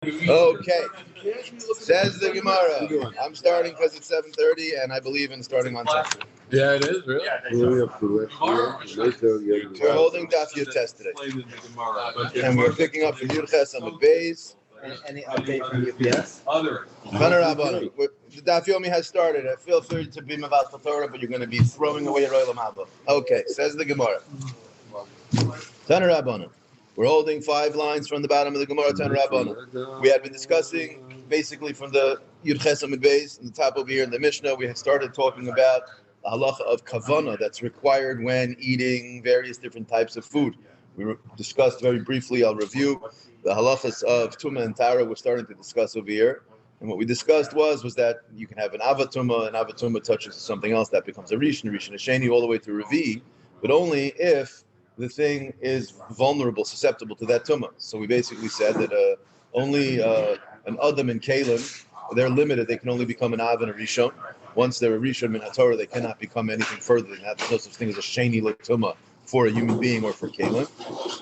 Okay, says the Gemara. I'm starting because it's 7:30, and I believe in starting on time. Yeah, it is, really? We're holding Daf Yud Test today. And we're picking up from Yud Ches on the base. Any update from UPS? The Daf Yomi has started. I feel free to be Mavat the Torah, but you're going to be throwing away your Olam Haba. Okay, says the Gemara. Taner Rabbanan. We're holding 5 lines from the bottom of the Gemara. Taner Rabbanan. We had been discussing basically from the Yud Ches Amud Beis and the top over here in the Mishnah. We had started talking about the halacha of kavana that's required when eating various different types of food. We discussed very briefly. I'll review the halachas of Tumah and Tara. We're starting to discuss over here. And what we discussed was that you can have an avatuma, and avatuma touches something else that becomes a rishon, a sheni, all the way to revi, but only if the thing is vulnerable, susceptible to that tumah. So we basically said that only an adam and kalim, they're limited. They can only become an av and a rishon. Once they're a rishon min haTorah, they cannot become anything further than that. There's no such thing as a sheni l'tumah for a human being or for kalim.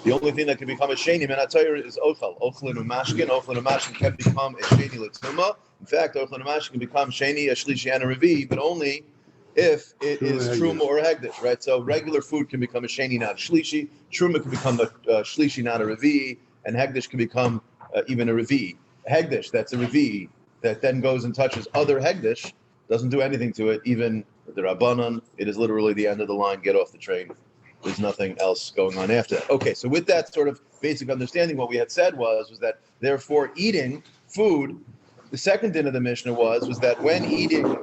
The only thing that can become a sheni min haTorah is ochal. Ochal and umashkin. Ochal and umashkin can become a sheni l'tumah. In fact, ochal and umashkin can become sheni, a shlishi, and a revi, but only if it is truma or hegdish, right? So regular food can become a sheni, not a shlishi. Truma can become a shlishi, not a revi, and hegdish can become even a revi. Hegdish, that's a revi, that then goes and touches other hegdish, doesn't do anything to it. Even the Rabbanan, it is literally the end of the line. Get off the train. There's nothing else going on after that. Okay, so with that sort of basic understanding, what we had said was that therefore eating food, the second din of the Mishnah was that when eating,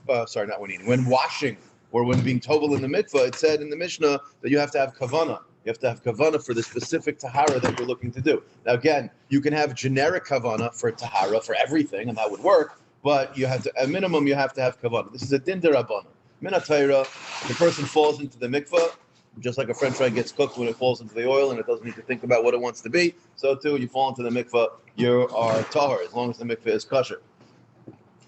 when washing or when being tovel in the mikvah, it said in the Mishnah that you have to have kavanah. You have to have kavanah for the specific tahara that you're looking to do. Now again, you can have generic kavanah for tahara for everything, and that would work. But you have to, at minimum, you have to have kavanah. This is a din derabbanan. Min haTorah, the person falls into the mikvah, just like a French fry gets cooked when it falls into the oil and it doesn't need to think about what it wants to be. So too, you fall into the mikvah, you are tahar, as long as the mikvah is kosher.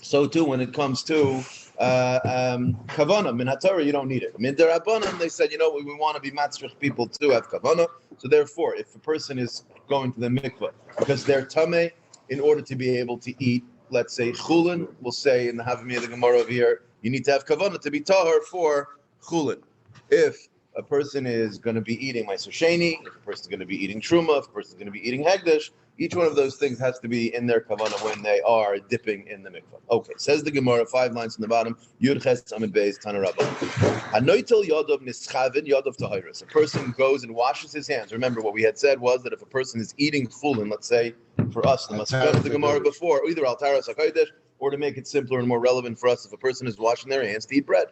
So too, when it comes to kavanah, min haTorah, you don't need it. Min derabbanan, they said, we want to be matzrich people to have kavanah. So therefore, if a person is going to the mikvah because they're tameh, in order to be able to eat, let's say chulin, we'll say in the Havamiyah of the Gemara over here, you need to have kavanah to be tahar for chulin. If a person is going to be eating meiser sheni, if a person is going to be eating truma, if a person is going to be eating hegdish, each one of those things has to be in their kavanah when they are dipping in the mikvah. Okay, says the Gemara, 5 lines from the bottom, Yud Ches Amud Beis Taner Rabbanan. Hanoitel yadav nischavin yadav tahiris. A person goes and washes his hands. Remember, what we had said was that if a person is eating chulin, let's say, for us, the Maskat of the Gemara before, either al taras hakodesh, or to make it simpler and more relevant for us, if a person is washing their hands to eat bread,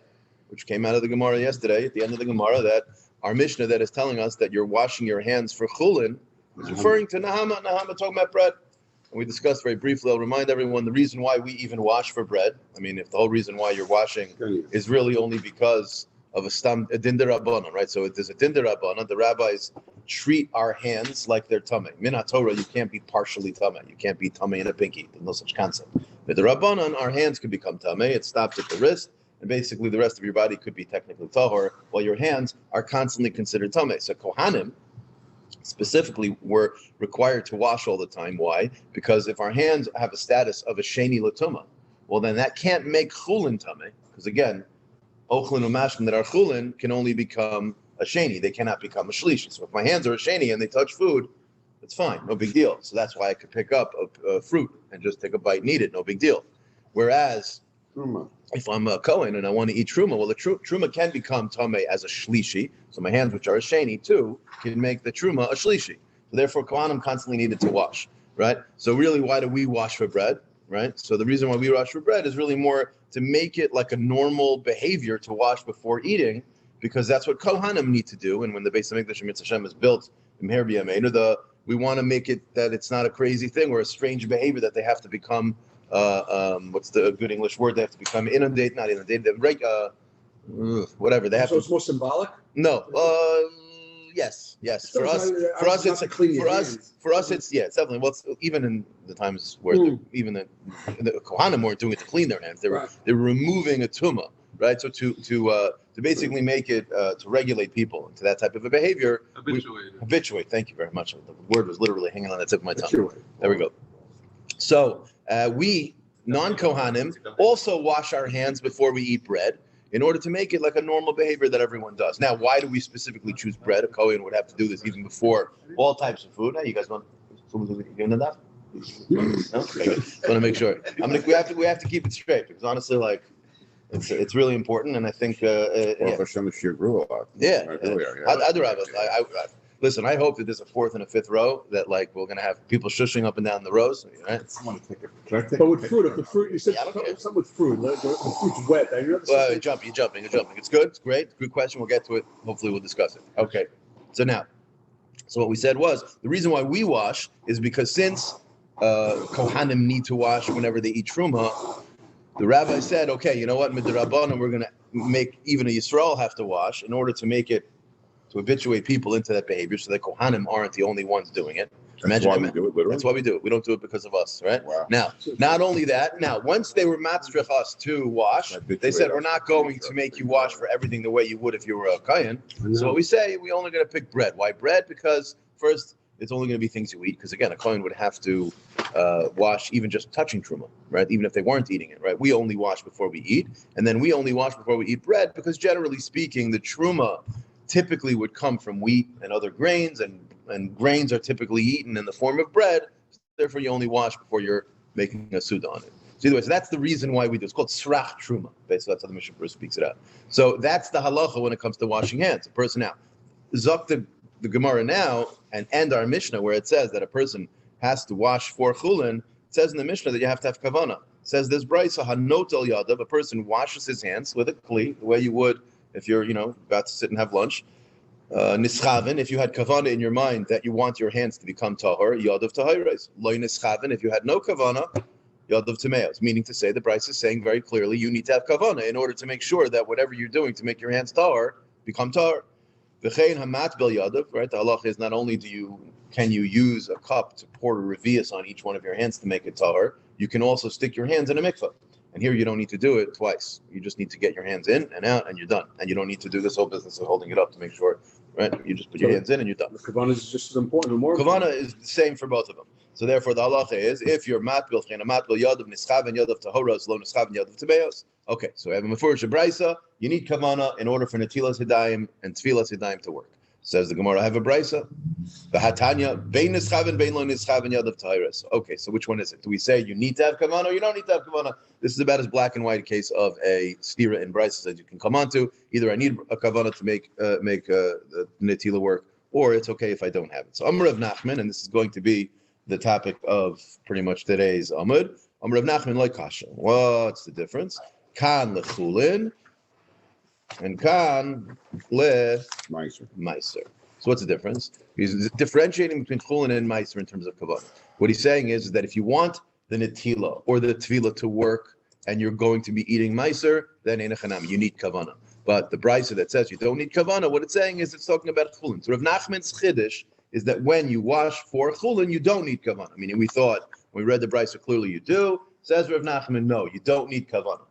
which came out of the Gemara yesterday, at the end of the Gemara, that our Mishnah that is telling us that you're washing your hands for chulin is referring to Nahama talking about bread. And we discussed very briefly, I'll remind everyone, the reason why we even wash for bread, if the whole reason why you're washing is really only because of a din derabbanan, right? So there's a din derabbanan. The rabbis treat our hands like they're tameh. Min haTorah, you can't be partially tameh. You can't be tameh in a pinky. There's no such concept. With the rabbanan, our hands can become tameh. It stops at the wrist. And basically, the rest of your body could be technically tahor, while your hands are constantly considered tameh. So kohanim, specifically, were required to wash all the time. Why? Because if our hands have a status of a sheni l'tumah, well, then that can't make chulin tameh. Because again, ochlin umashkin that are chulin can only become a sheni. They cannot become a shlishi. So if my hands are a sheni and they touch food, it's fine, no big deal. So that's why I could pick up a fruit and just take a bite and eat it, no big deal. Whereas if I'm a Kohen and I want to eat truma, well, the truma can become tameh as a shlishi. So my hands, which are a sheni too, can make the truma a shlishi. So therefore, kohanim constantly needed to wash, right? So really, why do we wash for bread, right? So the reason why we wash for bread is really more to make it like a normal behavior to wash before eating, because that's what kohanim need to do. And when the Beis Hamikdash Mitzvah Hashem is built, we want to make it that it's not a crazy thing or a strange behavior that they have to become. What's the good English word? They have to become inundated, not inundated. Whatever they have. So it's more symbolic. No. Yes. For us, it's definitely. Well, it's, even in the times where even the kohanim weren't doing it to clean their hands, they were removing a tumah, right? So to basically make it to regulate people into that type of a behavior. Habituate. Thank you very much. The word was literally hanging on the tip of my tongue. There we go. So we, non-Kohanim, also wash our hands before we eat bread in order to make it like a normal behavior that everyone does. Now, why do we specifically choose bread? A Kohen would have to do this even before all types of food. Hey, you guys want someone's giving that? No? Okay, good. Want to make sure. We have to keep it straight because honestly, like, it's really important, and I think yeah. Listen, I hope that there's a fourth and a fifth row that like we're gonna have people shushing up and down the rows. Right? But with fruit, if the fruit, you said something with fruit, the fruit's wet. You're jumping. It's good. It's great. Good question. We'll get to it. Hopefully, we'll discuss it. Okay. So what we said was the reason why we wash is because since Kohanim need to wash whenever they eat truma, the rabbi said, okay, you know what, midrabanan, we're going to make even a Yisrael have to wash in order to make it, to habituate people into that behavior so that Kohanim aren't the only ones doing it. That's why we do it, literally? That's why we do it. We don't do it because of us, right? Wow. Now, not only that, once they were matzrich us to wash, they said, we're not going to make you wash for everything the way you would if you were a Kohen. So what we say, we only going to pick bread. Why bread? Because first, it's only going to be things you eat. Because again, a Kohen would have to wash even just touching truma, right? Even if they weren't eating it, right? We only wash before we eat. And then we only wash before we eat bread because generally speaking, the truma typically would come from wheat and other grains, and grains are typically eaten in the form of bread. Therefore, you only wash before you're making a suda on it. So anyway, that's the reason why we do it. It's called srach truma. Basically, that's how the Mishnah Berurah speaks it out. So that's the halacha when it comes to washing hands. A person now, zok the Gemara now and end our Mishnah where it says that a person has to wash for chulin. It says in the Mishnah that you have to have kavana. It says this brayso hanot el yadav. A person washes his hands with a kli the way you would if you're, about to sit and have lunch. Nischaven, if you had kavana in your mind that you want your hands to become tahor, yadav tahayres. Loy nischaven, if you had no kavana, yadav tameos. Meaning to say, the Bryce is saying very clearly, you need to have kavana in order to make sure that whatever you're doing to make your hands tahor become tahor. V'chein hamat bel yadav, right? The halacha is not only can you use a cup to pour a revius on each one of your hands to make it tahor, you can also stick your hands in a mikvah. And here you don't need to do it twice. You just need to get your hands in and out, and you're done. And you don't need to do this whole business of holding it up to make sure, right? You just put your hands in and you're done. The kavana is just as important or more. Kavana is the same for both of them. So therefore, the halacha is if you're matbil yadav nischaven yadav tahoros lo nischaven yadav tabeos. Okay, so we have a mefurish brisa. You need kavana in order for netilas hidayim and tfilas hidayim to work. Says the Gemara, I have a brisa. V'hatanya bein nischaven bein lo nischaven yadav tahiris. Okay, so which one is it? Do we say you need to have kavana or you don't need to have kavana? This is about as black and white a case of a stira in brisa as you can come onto. Either I need a kavana to make the netila work, or it's okay if I don't have it. So Amr of Nachman, and this is going to be the topic of pretty much today's Amud. Amr of Nachman like kasha. What's the difference? Kan lechulin and kan le meiser. So what's the difference? He's differentiating between chulin and meiser in terms of kavana. What he's saying is that if you want the netila or the tvila to work and you're going to be eating meiser, then ein chanami, you need kavana. But the brisa that says you don't need kavana, what it's saying is it's talking about chulin. So Rav Nachman's chiddush is that when you wash for chulin, you don't need kavana. Meaning we thought, when we read the brisa clearly you do. Says Rav Nachman, no, you don't need kavana.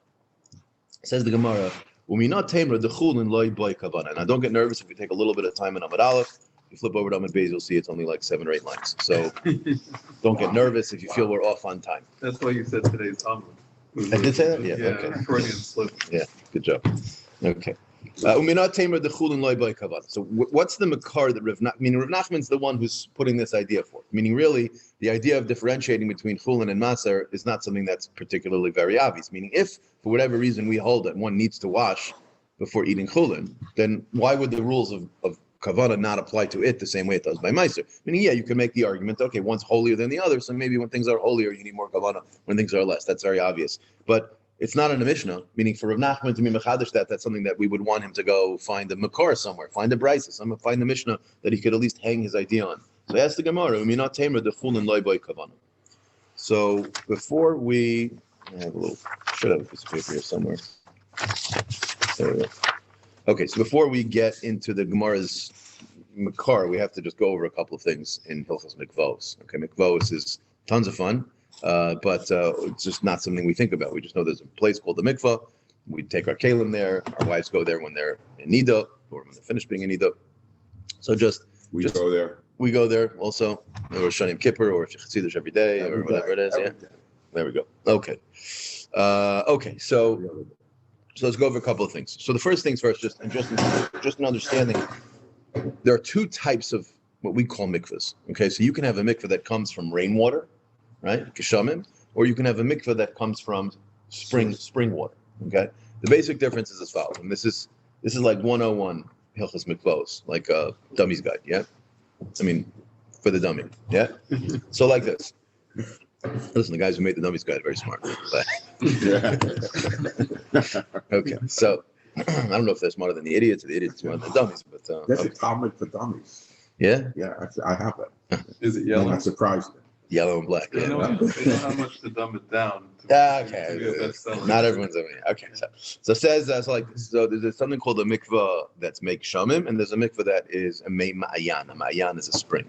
Says the Gemara, Uminat Tamer the chulin loy boy kavana. Now don't get nervous if we take a little bit of time in Amud Aleph. If you flip over to Amud Beis, you'll see it's only like 7 or 8 lines. So don't get nervous if you feel we're off on time. That's why you said today's Talmud. I did say that? Yeah, okay. Freudian slip. Yeah, good job. Okay. Uminat Tamer the chulin loy boy kavana. So what's the makar that Rav Nachman's the one who's putting this idea forth? Meaning really, the idea of differentiating between chulin and maser is not something that's particularly very obvious. Meaning if, for whatever reason, we hold that one needs to wash before eating chulin, then why would the rules of kavana not apply to it the same way it does by meiser? Meaning, yeah, you can make the argument, okay, one's holier than the other, so maybe when things are holier, you need more kavana. When things are less, that's very obvious. But it's not in the Mishnah, meaning for Rav Nachman to be mechadish that's something that we would want him to go find a makar somewhere, find a brisa, find the Mishnah that he could at least hang his idea on. So I asked the Gemara, Uminat Tamer the chulin loy boy kavana. So before we, should have a piece of paper here somewhere. There we go. Okay, so before we get into the Gemara's makar, we have to just go over a couple of things in Hilchos Mikvos. Okay, Mikvos is tons of fun, but it's just not something we think about. We just know there's a place called the mikvah. We take our kalim there. Our wives go there when they're in nida or when they're finished being in nida. So we go there also. or Shani Kippur, or if you Chassidus every day, or whatever it is. Yeah, there we go. Okay. Okay. So let's go over a couple of things. So the first things first, just an understanding. There are two types of what we call mikvahs. Okay, so you can have a mikvah that comes from rainwater, right, geshamim, or you can have a mikvah that comes from spring water. Okay, the basic difference is as follows, and this is like 101 hilchos mikvahs, like a dummy's guide. Yeah, I mean for the dummy. Yeah, so like this. Listen, the guys who made the dummies guide are very smart. But okay, so I don't know if they're smarter than the idiots or the idiots smarter than the dummies, but That's okay. a Talmud for dummies. Yeah, I have it. Is it yellow? I'm not surprised. yellow and black. They Yeah. know how much to dumb it down. Okay, To be a bestseller. not everyone's over here. Okay, so it says so like so. There's something called a mikvah that's make shamim, and there's a mikvah that is a ma'ayan. A ma'ayan is a spring.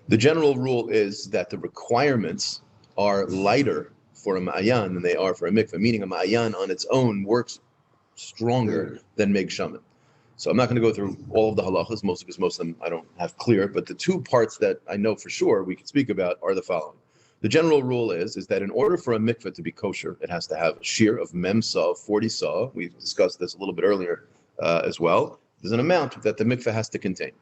The general rule is that the requirements are lighter for a ma'ayan than they are for a mikvah, meaning a ma'ayan on its own works stronger than make shamim. So I'm not going to go through all of the halachas, because most of them I don't have clear, but the two parts that I know for sure we can speak about are the following. The general rule is that in order for a mikvah to be kosher, it has to have a shiur of mem saw, 40 saw. We've discussed this a little bit earlier as well. There's an amount that the mikvah has to contain.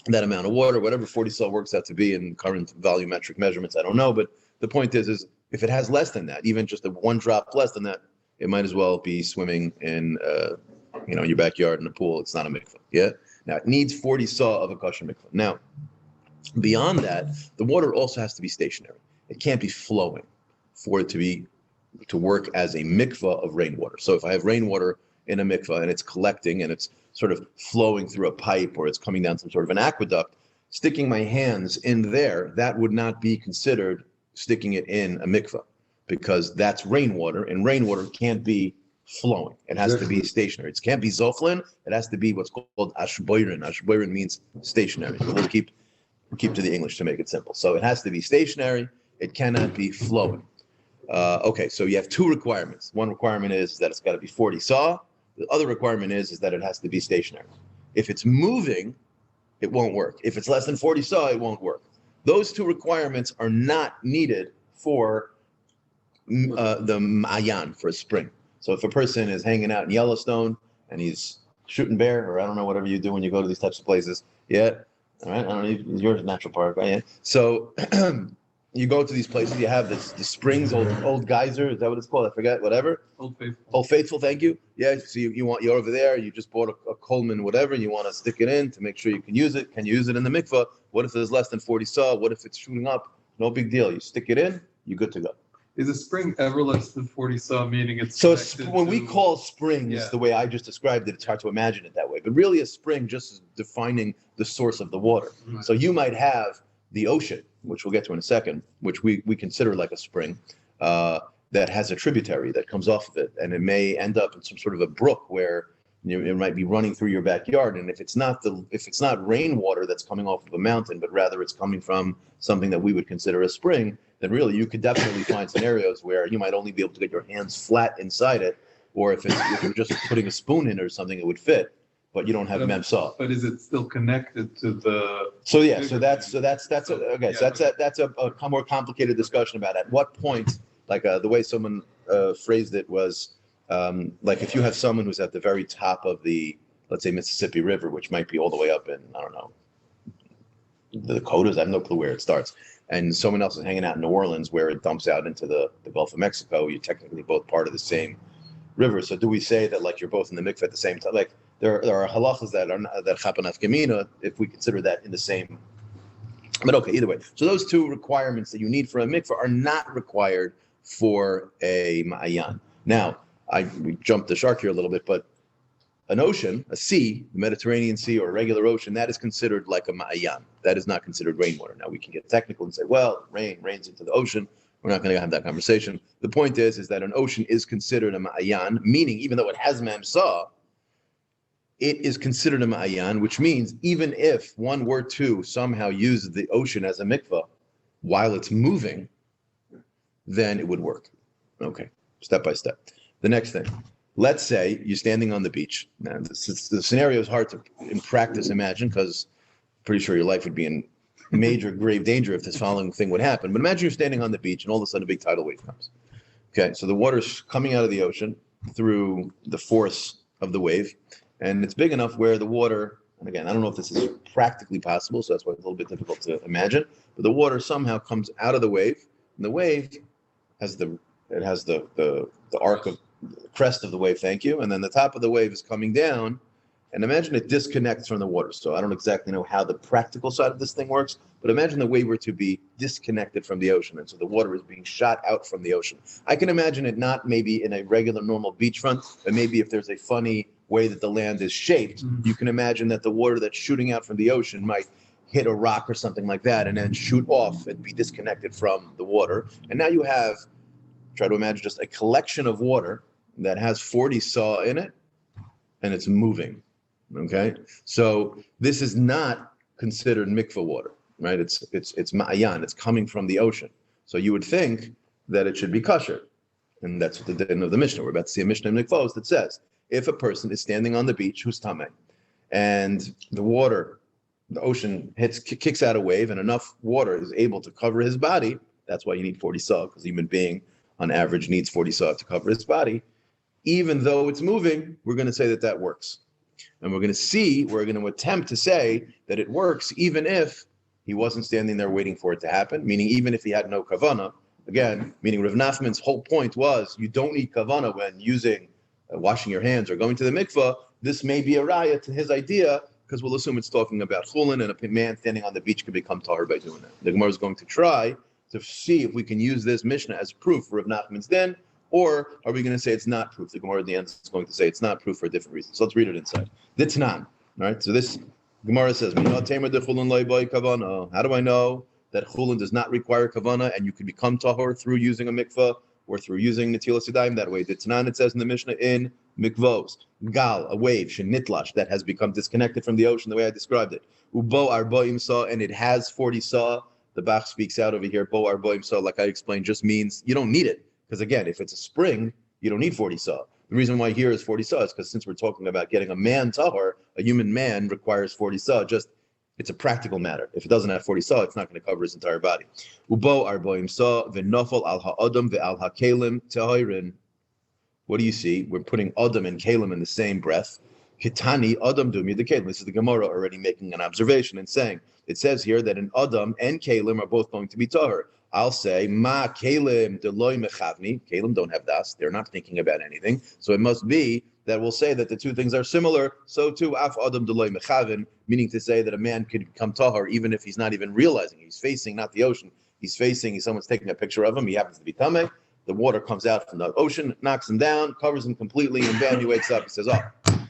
That amount of water, whatever 40 saw works out to be in current volumetric measurements, I don't know, but the point is if it has less than that, even just a one drop less than that, it might as well be swimming in your backyard in a pool. It's not a mikvah. Yeah. Now it needs 40 saw of a kosher mikvah. Now, beyond that, the water also has to be stationary. It can't be flowing for it to work as a mikvah of rainwater. So if I have rainwater in a mikvah and it's collecting and it's sort of flowing through a pipe or it's coming down some sort of an aqueduct, sticking my hands in there, that would not be considered sticking it in a mikvah, because that's rainwater, and rainwater can't be flowing. It has to be stationary. It can't be zoflin. It has to be what's called ashboirin. Ashboirin means stationary. We'll keep to the English to make it simple. So it has to be stationary. It cannot be flowing. Okay, so you have two requirements. One requirement is that it's got to be 40 saw. The other requirement is that it has to be stationary. If it's moving, it won't work. If it's less than 40 saw, it won't work. Those two requirements are not needed for the ma'ayan, for a spring. So if a person is hanging out in Yellowstone and he's shooting bear, or I don't know, whatever you do when you go to these types of places, yeah, all right, I don't know, you're a natural park, right? Yeah. So you go to these places, you have the springs, old geyser, is that what it's called? I forget, whatever. Old Faithful. Old Faithful, thank you. Yeah, so you're over there, you just bought a Coleman, whatever, and you want to stick it in to make sure you can use it. Can you use it in the mikvah? What if there's less than 40 saw? What if it's shooting up? No big deal. You stick it in, you're good to go. Is a spring ever less than 40 saw, meaning it's So connected when we to- call springs, Yeah. the way I just described it, it's hard to imagine it that way. But really a spring just is defining the source of the water. Right. So you might have the ocean, which we'll get to in a second, which we consider like a spring, that has a tributary that comes off of it. And it may end up in some sort of a brook where it might be running through your backyard. And if it's not rainwater that's coming off of a mountain, but rather it's coming from something that we would consider a spring, then really you could definitely find scenarios where you might only be able to get your hands flat inside it, or if you're just putting a spoon in or something, it would fit, but you don't have mem saw. But is it still connected to the? So that's a more complicated discussion about at what point, like the way someone phrased it was like if you have someone who's at the very top of the, let's say, Mississippi River, which might be all the way up in, I don't know, the Dakotas, I have no clue where it starts, and someone else is hanging out in New Orleans where it dumps out into the Gulf of Mexico, you're technically both part of the same river. So do we say that like you're both in the mikveh at the same time? Like there are halachas that happen afkamina if we consider that in the same. But okay, either way. So those two requirements that you need for a mikveh are not required for a ma'ayan. Now, we jumped the shark here a little bit, but an ocean, a sea, the Mediterranean Sea or a regular ocean, that is considered like a ma'ayan. That is not considered rainwater. Now we can get technical and say, well, rains into the ocean. We're not going to have that conversation. The point is that an ocean is considered a ma'ayan, meaning even though it has mem saw, it is considered a ma'ayan, which means even if one were to somehow use the ocean as a mikvah while it's moving, then it would work. Okay, step by step. The next thing, let's say you're standing on the beach. Now, the scenario is hard to, in practice, imagine, because I'm pretty sure your life would be in major grave danger if this following thing would happen. But imagine you're standing on the beach and all of a sudden a big tidal wave comes. Okay, so the water's coming out of the ocean through the force of the wave, and it's big enough where the water, and again, I don't know if this is practically possible, so that's why it's a little bit difficult to imagine, but the water somehow comes out of the wave, and the wave has the arc of the crest of the wave, thank you, and then the top of the wave is coming down, and imagine it disconnects from the water. So I don't exactly know how the practical side of this thing works, but imagine the wave were to be disconnected from the ocean, and so the water is being shot out from the ocean. I can imagine it not maybe in a regular normal beachfront, but maybe if there's a funny way that the land is shaped, you can imagine that the water that's shooting out from the ocean might hit a rock or something like that and then shoot off and be disconnected from the water. And now you have, try to imagine just a collection of water that has 40 saw in it, and it's moving. Okay, so this is not considered mikveh water, right? It's ma'ayan. It's coming from the ocean. So you would think that it should be kosher, and that's what the din of the Mishnah. We're about to see a Mishnah in Mikvos that says if a person is standing on the beach who's tameh, and the water, the ocean kicks out a wave, and enough water is able to cover his body. That's why you need 40 saw, because a human being on average needs 40 saw to cover his body. Even though it's moving, we're going to say that works. And we're going to attempt to say that it works even if he wasn't standing there waiting for it to happen, meaning even if he had no kavana. Again, meaning Rav Nachman's whole point was you don't need kavana when using, washing your hands or going to the mikvah. This may be a raya to his idea, because we'll assume it's talking about chulin, and a man standing on the beach could become tahor by doing that. The Gemara is going to try to see if we can use this Mishnah as proof for Rav Nachman's din, or are we going to say it's not proof? The Gemara at the end is going to say it's not proof for a different reason. So let's read it inside. Ditnan. All right. So this Gemara says, how do I know that chulin does not require kavana and you can become tahor through using a mikvah or through using netilas yadayim that way? Ditnan, it says in the Mishnah in mikvos. Gal, a wave, shenitlash, that has become disconnected from the ocean the way I described it. Ubo arboim saw, and it has 40 saw. The Bach speaks out over here. Bo arboim saw, like I explained, just means you don't need it. Because again, if it's a spring, you don't need 40 saw. The reason why here is 40 saw is because since we're talking about getting a man tahor, a human man requires 40 saw. Just, it's a practical matter. If it doesn't have 40 saw, it's not going to cover his entire body. Ubo arboim saw v'nofal al ha'adam ve'al ha'kelim tahirin. What do you see? We're putting adam and kelim in the same breath. Kitani adam dumi the kelim. This is the Gemara already making an observation and saying, it says here that an adam and kelim are both going to be tahor. I'll say, ma kelim deloy mechavni. Kelim don't have das. They're not thinking about anything. So it must be that we'll say that the two things are similar. So too, af adam deloy mechavin, meaning to say that a man could become tahor even if he's not even realizing. He's facing not the ocean. He's facing, someone's taking a picture of him. He happens to be tameh. The water comes out from the ocean, knocks him down, covers him completely, and then he wakes up. He says, oh,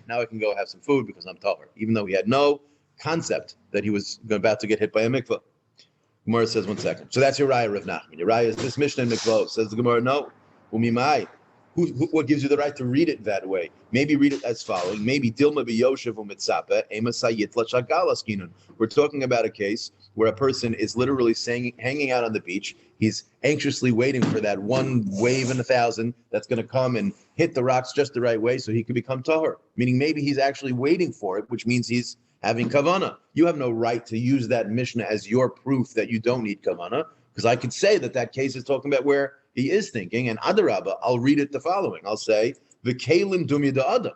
now I can go have some food because I'm tahor. Even though he had no concept that he was about to get hit by a mikvah. Gemara says, 1 second. So that's your raya, Rav Nachman. Your raya is this Mishnah in Mikvah. Says the Gemara, no. Umimai. What gives you the right to read it that way? Maybe read it as following. Maybe Dilma b'Yoshev u'mitzape ema sayit l'shagalas kinun. We're talking about a case where a person is literally hanging out on the beach. He's anxiously waiting for that one wave in 1,000 that's going to come and hit the rocks just the right way so he can become tahor. Meaning maybe he's actually waiting for it, which means he's having kavana. You have no right to use that Mishnah as your proof that you don't need kavana, because I could say that case is talking about where he is thinking, and adarabba, I'll read it the following. I'll say, the kelim dumya da adam.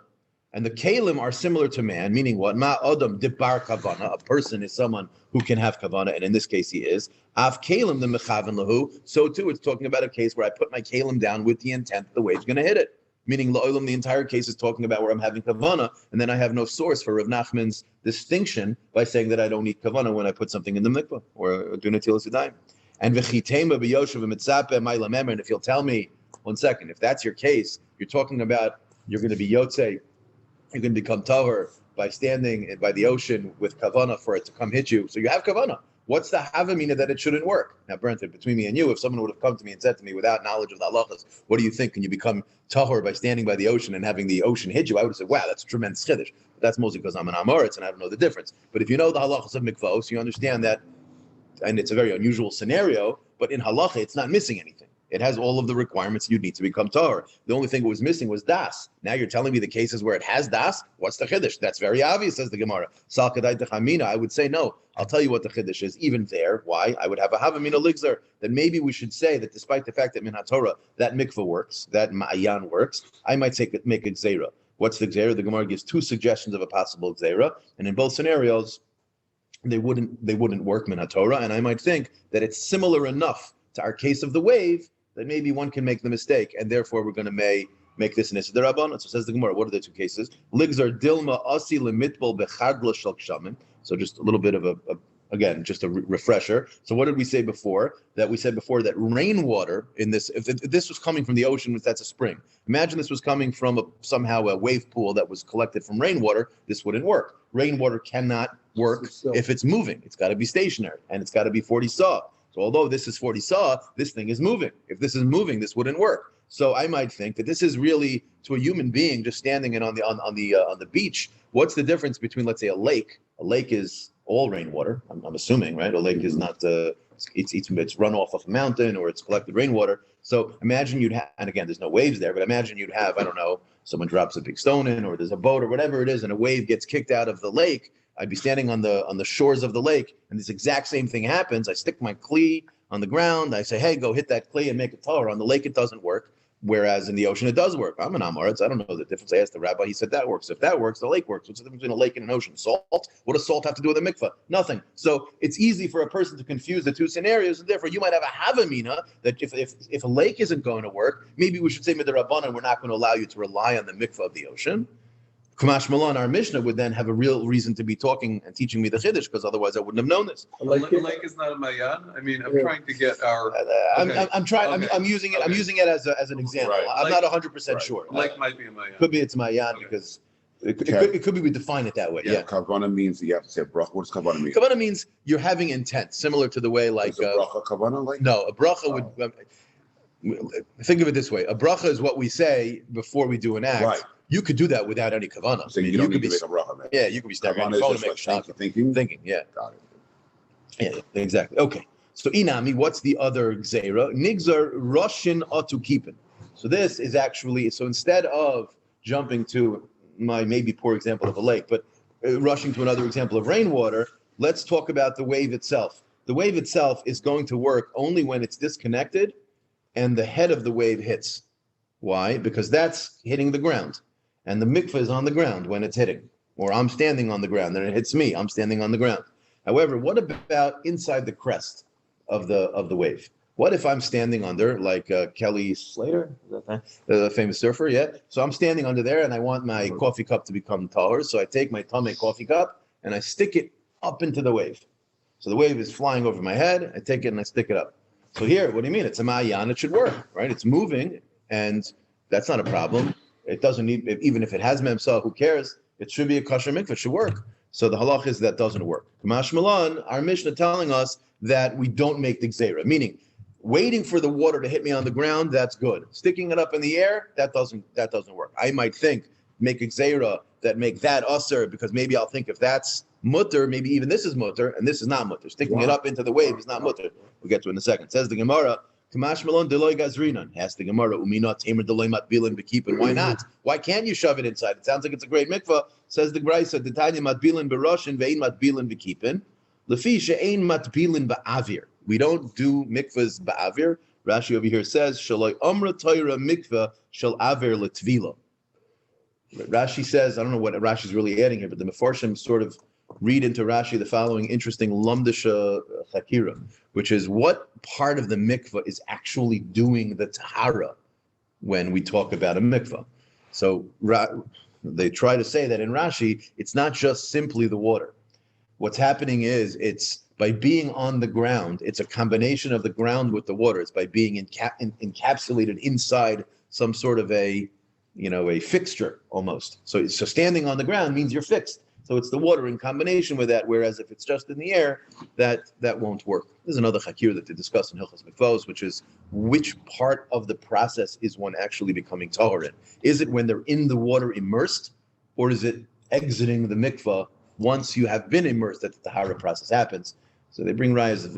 And the kelim are similar to man, meaning what? Ma adam dibar kavana. A person is someone who can have kavana, and in this case he is. Av kelim the mechavan lahu. So too, it's talking about a case where I put my kelim down with the intent that the wave's going to hit it. Meaning la'olam, the entire case is talking about where I'm having kavana, and then I have no source for Rav Nachman's distinction by saying that I don't need kavana when I put something in the mikvah or do netilas yadayim. And v'chitema b'yoshev v'mitzape ma'ila memer. And if you'll tell me, 1 second, if that's your case, you're talking about you're going to be yotze, you're going to become tahor by standing by the ocean with kavana for it to come hit you. So you have kavana. What's the havamina that it shouldn't work? Now, Brenton, between me and you, if someone would have come to me and said to me without knowledge of the halachas, what do you think? Can you become tahor by standing by the ocean and having the ocean hit you? I would have said, wow, that's a tremendous chiddush. But that's mostly because I'm an Amoritz and I don't know the difference. But if you know the halachas of mikvos, you understand that, and it's a very unusual scenario, but in halacha, it's not missing anything. It has all of the requirements you need to become tahor. The only thing it was missing was das. Now you're telling me the cases where it has das. What's the chiddush? That's very obvious, says the Gemara. Sal kadai techamina. I would say no. I'll tell you what the chiddush is. Even there, why? I would have a havamina ligzar. That maybe we should say that despite the fact that min haTorah that mikvah works, that ma'ayan works, I might make a gzeira. What's the gzeira? The Gemara gives two suggestions of a possible gzeira, and in both scenarios, they wouldn't work min haTorah, and I might think that it's similar enough to our case of the wave that maybe one can make the mistake, and therefore we're going to make this an issa d'Rabbanan. So says the Gemara, what are the two cases? Ligzar dilma asi lemitbol bechadla shel kshamim. So just a little bit of again, just a refresher. So what did we say before? We said before that rainwater in this, if this was coming from the ocean, that's a spring. Imagine this was coming from somehow a wave pool that was collected from rainwater. This wouldn't work. Rainwater cannot work if it's moving. It's got to be stationary, and it's got to be 40 saw. So although this is 40 saw, this thing is moving. If this is moving, this wouldn't work. So I might think that this is really to a human being just standing on the beach. What's the difference between, let's say, a lake? A lake is all rainwater. I'm assuming, right? A lake is not it's runoff of a mountain or it's collected rainwater. So imagine you'd have, and again, there's no waves there, but imagine you'd have, I don't know, someone drops a big stone in, or there's a boat or whatever it is, and a wave gets kicked out of the lake. I'd be standing on the shores of the lake, and this exact same thing happens. I stick my clee on the ground. I say, hey, go hit that clee and make a tahor. On the lake, it doesn't work. Whereas in the ocean, it does work. I'm an Amoritz. I don't know the difference. I asked the rabbi. He said that works. If that works, the lake works. What's the difference between a lake and an ocean? Salt? What does salt have to do with a mikvah? Nothing. So it's easy for a person to confuse the two scenarios, and therefore you might have a havamina that if a lake isn't going to work, maybe we should say midrabanan, we're not going to allow you to rely on the mikvah of the ocean. Kamash Malan, our Mishnah, would then have a real reason to be talking and teaching me the Chiddush, because otherwise I wouldn't have known this. A lake is not a mayan. I mean, I'm trying to get our. I'm trying. Okay. I'm using it. Okay. I'm using it as an example. Right. I'm not 100% sure. Lake might be a mayan. Could be it's mayan because it could be we define it that way. Yeah. Kavana means you have to say bracha. What does kavana mean? Kavana means you're having intent, similar to the way like is a bracha kavana like. No, a bracha would. Think of it this way: a bracha is what we say before we do an act. Right. You could do that without any kavana. So you don't need to make a bracha, man. Yeah, you could be standing on your phone and make a shot. Thinking, yeah. Got it. Yeah, exactly. Okay. So inami, what's the other gzeira? Nigzar Roshin atu kipin. So this is actually, so instead of jumping to my maybe poor example of a lake, but rushing to another example of rainwater, let's talk about the wave itself. The wave itself is going to work only when it's disconnected and the head of the wave hits. Why? Because that's hitting the ground. And the mikvah is on the ground when it's hitting. Or I'm standing on the ground and it hits me. I'm standing on the ground. However, what about inside the crest of the wave? What if I'm standing under, like Kelly Slater, the famous surfer, yeah? So I'm standing under there and I want my coffee cup to become taller. So I take my Tameh coffee cup and I stick it up into the wave. So the wave is flying over my head. I take it and I stick it up. So here, what do you mean? It's a ma'ayan. It should work, right? It's moving and that's not a problem. It doesn't need, even if it has memsa, who cares? It should be a kosher mikvah. It should work. So the halach is that doesn't work. Kamash Malan, our Mishnah telling us that we don't make the gzeira, meaning waiting for the water to hit me on the ground, that's good. Sticking it up in the air, that doesn't work. I might think make a gzeira that make that usher, because maybe I'll think if that's mutter, maybe even this is mutter and this is not mutter. Sticking it up into the wave is not mutter. We'll get to it in a second. Says the Gemara. Kamash Malon Deloy Gazrinan. Ask the Gemara, Umina Tamer Deloy Matbilin Bekipin. Why not? Why can't you shove it inside? It sounds like it's a great mikvah. Says the Graisa, Detanya Matbilin Beroshin, Vein Matbilin Bekipin. Lefi She'ain Matbilin Ba'avir. We don't do mikvahs Ba'avir. Rashi over here says, Shaloi Umra Toira Mikvah Shal Avir Letvila. Rashi says, I don't know what Rashi's really adding here, but the Mefarshim sort of read into Rashi the following interesting Lumdisha Chakira, which is what part of the mikvah is actually doing the tahara when we talk about a mikvah. So they try to say that in Rashi, it's not just simply the water. What's happening is it's by being on the ground, it's a combination of the ground with the water. It's by being encapsulated inside some sort of a fixture almost. So standing on the ground means you're fixed. So it's the water in combination with that, whereas if it's just in the air, that won't work. There's another chakir that they discuss in Hilchos Mikvos, which is which part of the process is one actually becoming tahor in? Is it when they're in the water immersed, or is it exiting the mikvah once you have been immersed that the tahara process happens? So they bring rayas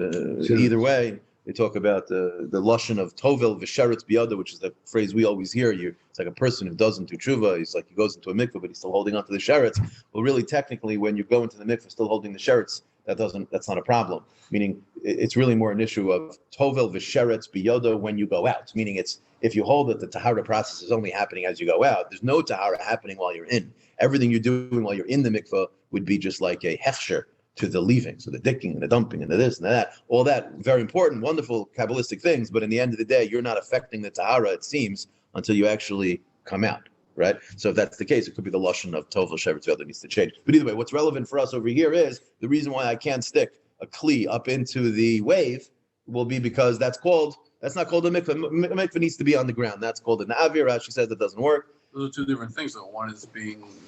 either way. They talk about the lashon of tovel v'sheretz biyada, which is the phrase we always hear. It's like a person who doesn't do tshuva. He's like he goes into a mikveh, but he's still holding onto the sheretz. Well, really, technically, when you go into the mikveh still holding the sheretz, that's not a problem. Meaning, it's really more an issue of tovel v'sheretz biyada when you go out. Meaning, it's if you hold that the tahara process is only happening as you go out. There's no tahara happening while you're in. Everything you're doing while you're in the mikveh would be just like a hechsher to the leaving, so the dicking and the dumping and the this and that, all that, very important, wonderful Kabbalistic things, but in the end of the day, you're not affecting the tahara, it seems, until you actually come out, right? So if that's the case, it could be the lashon of Tov Sheretz that needs to change. But either way, what's relevant for us over here is the reason why I can't stick a kli up into the wave will be because that's not called a mikveh. A mikveh needs to be on the ground. That's called an avir. She says that doesn't work. Those are two different things, though. One is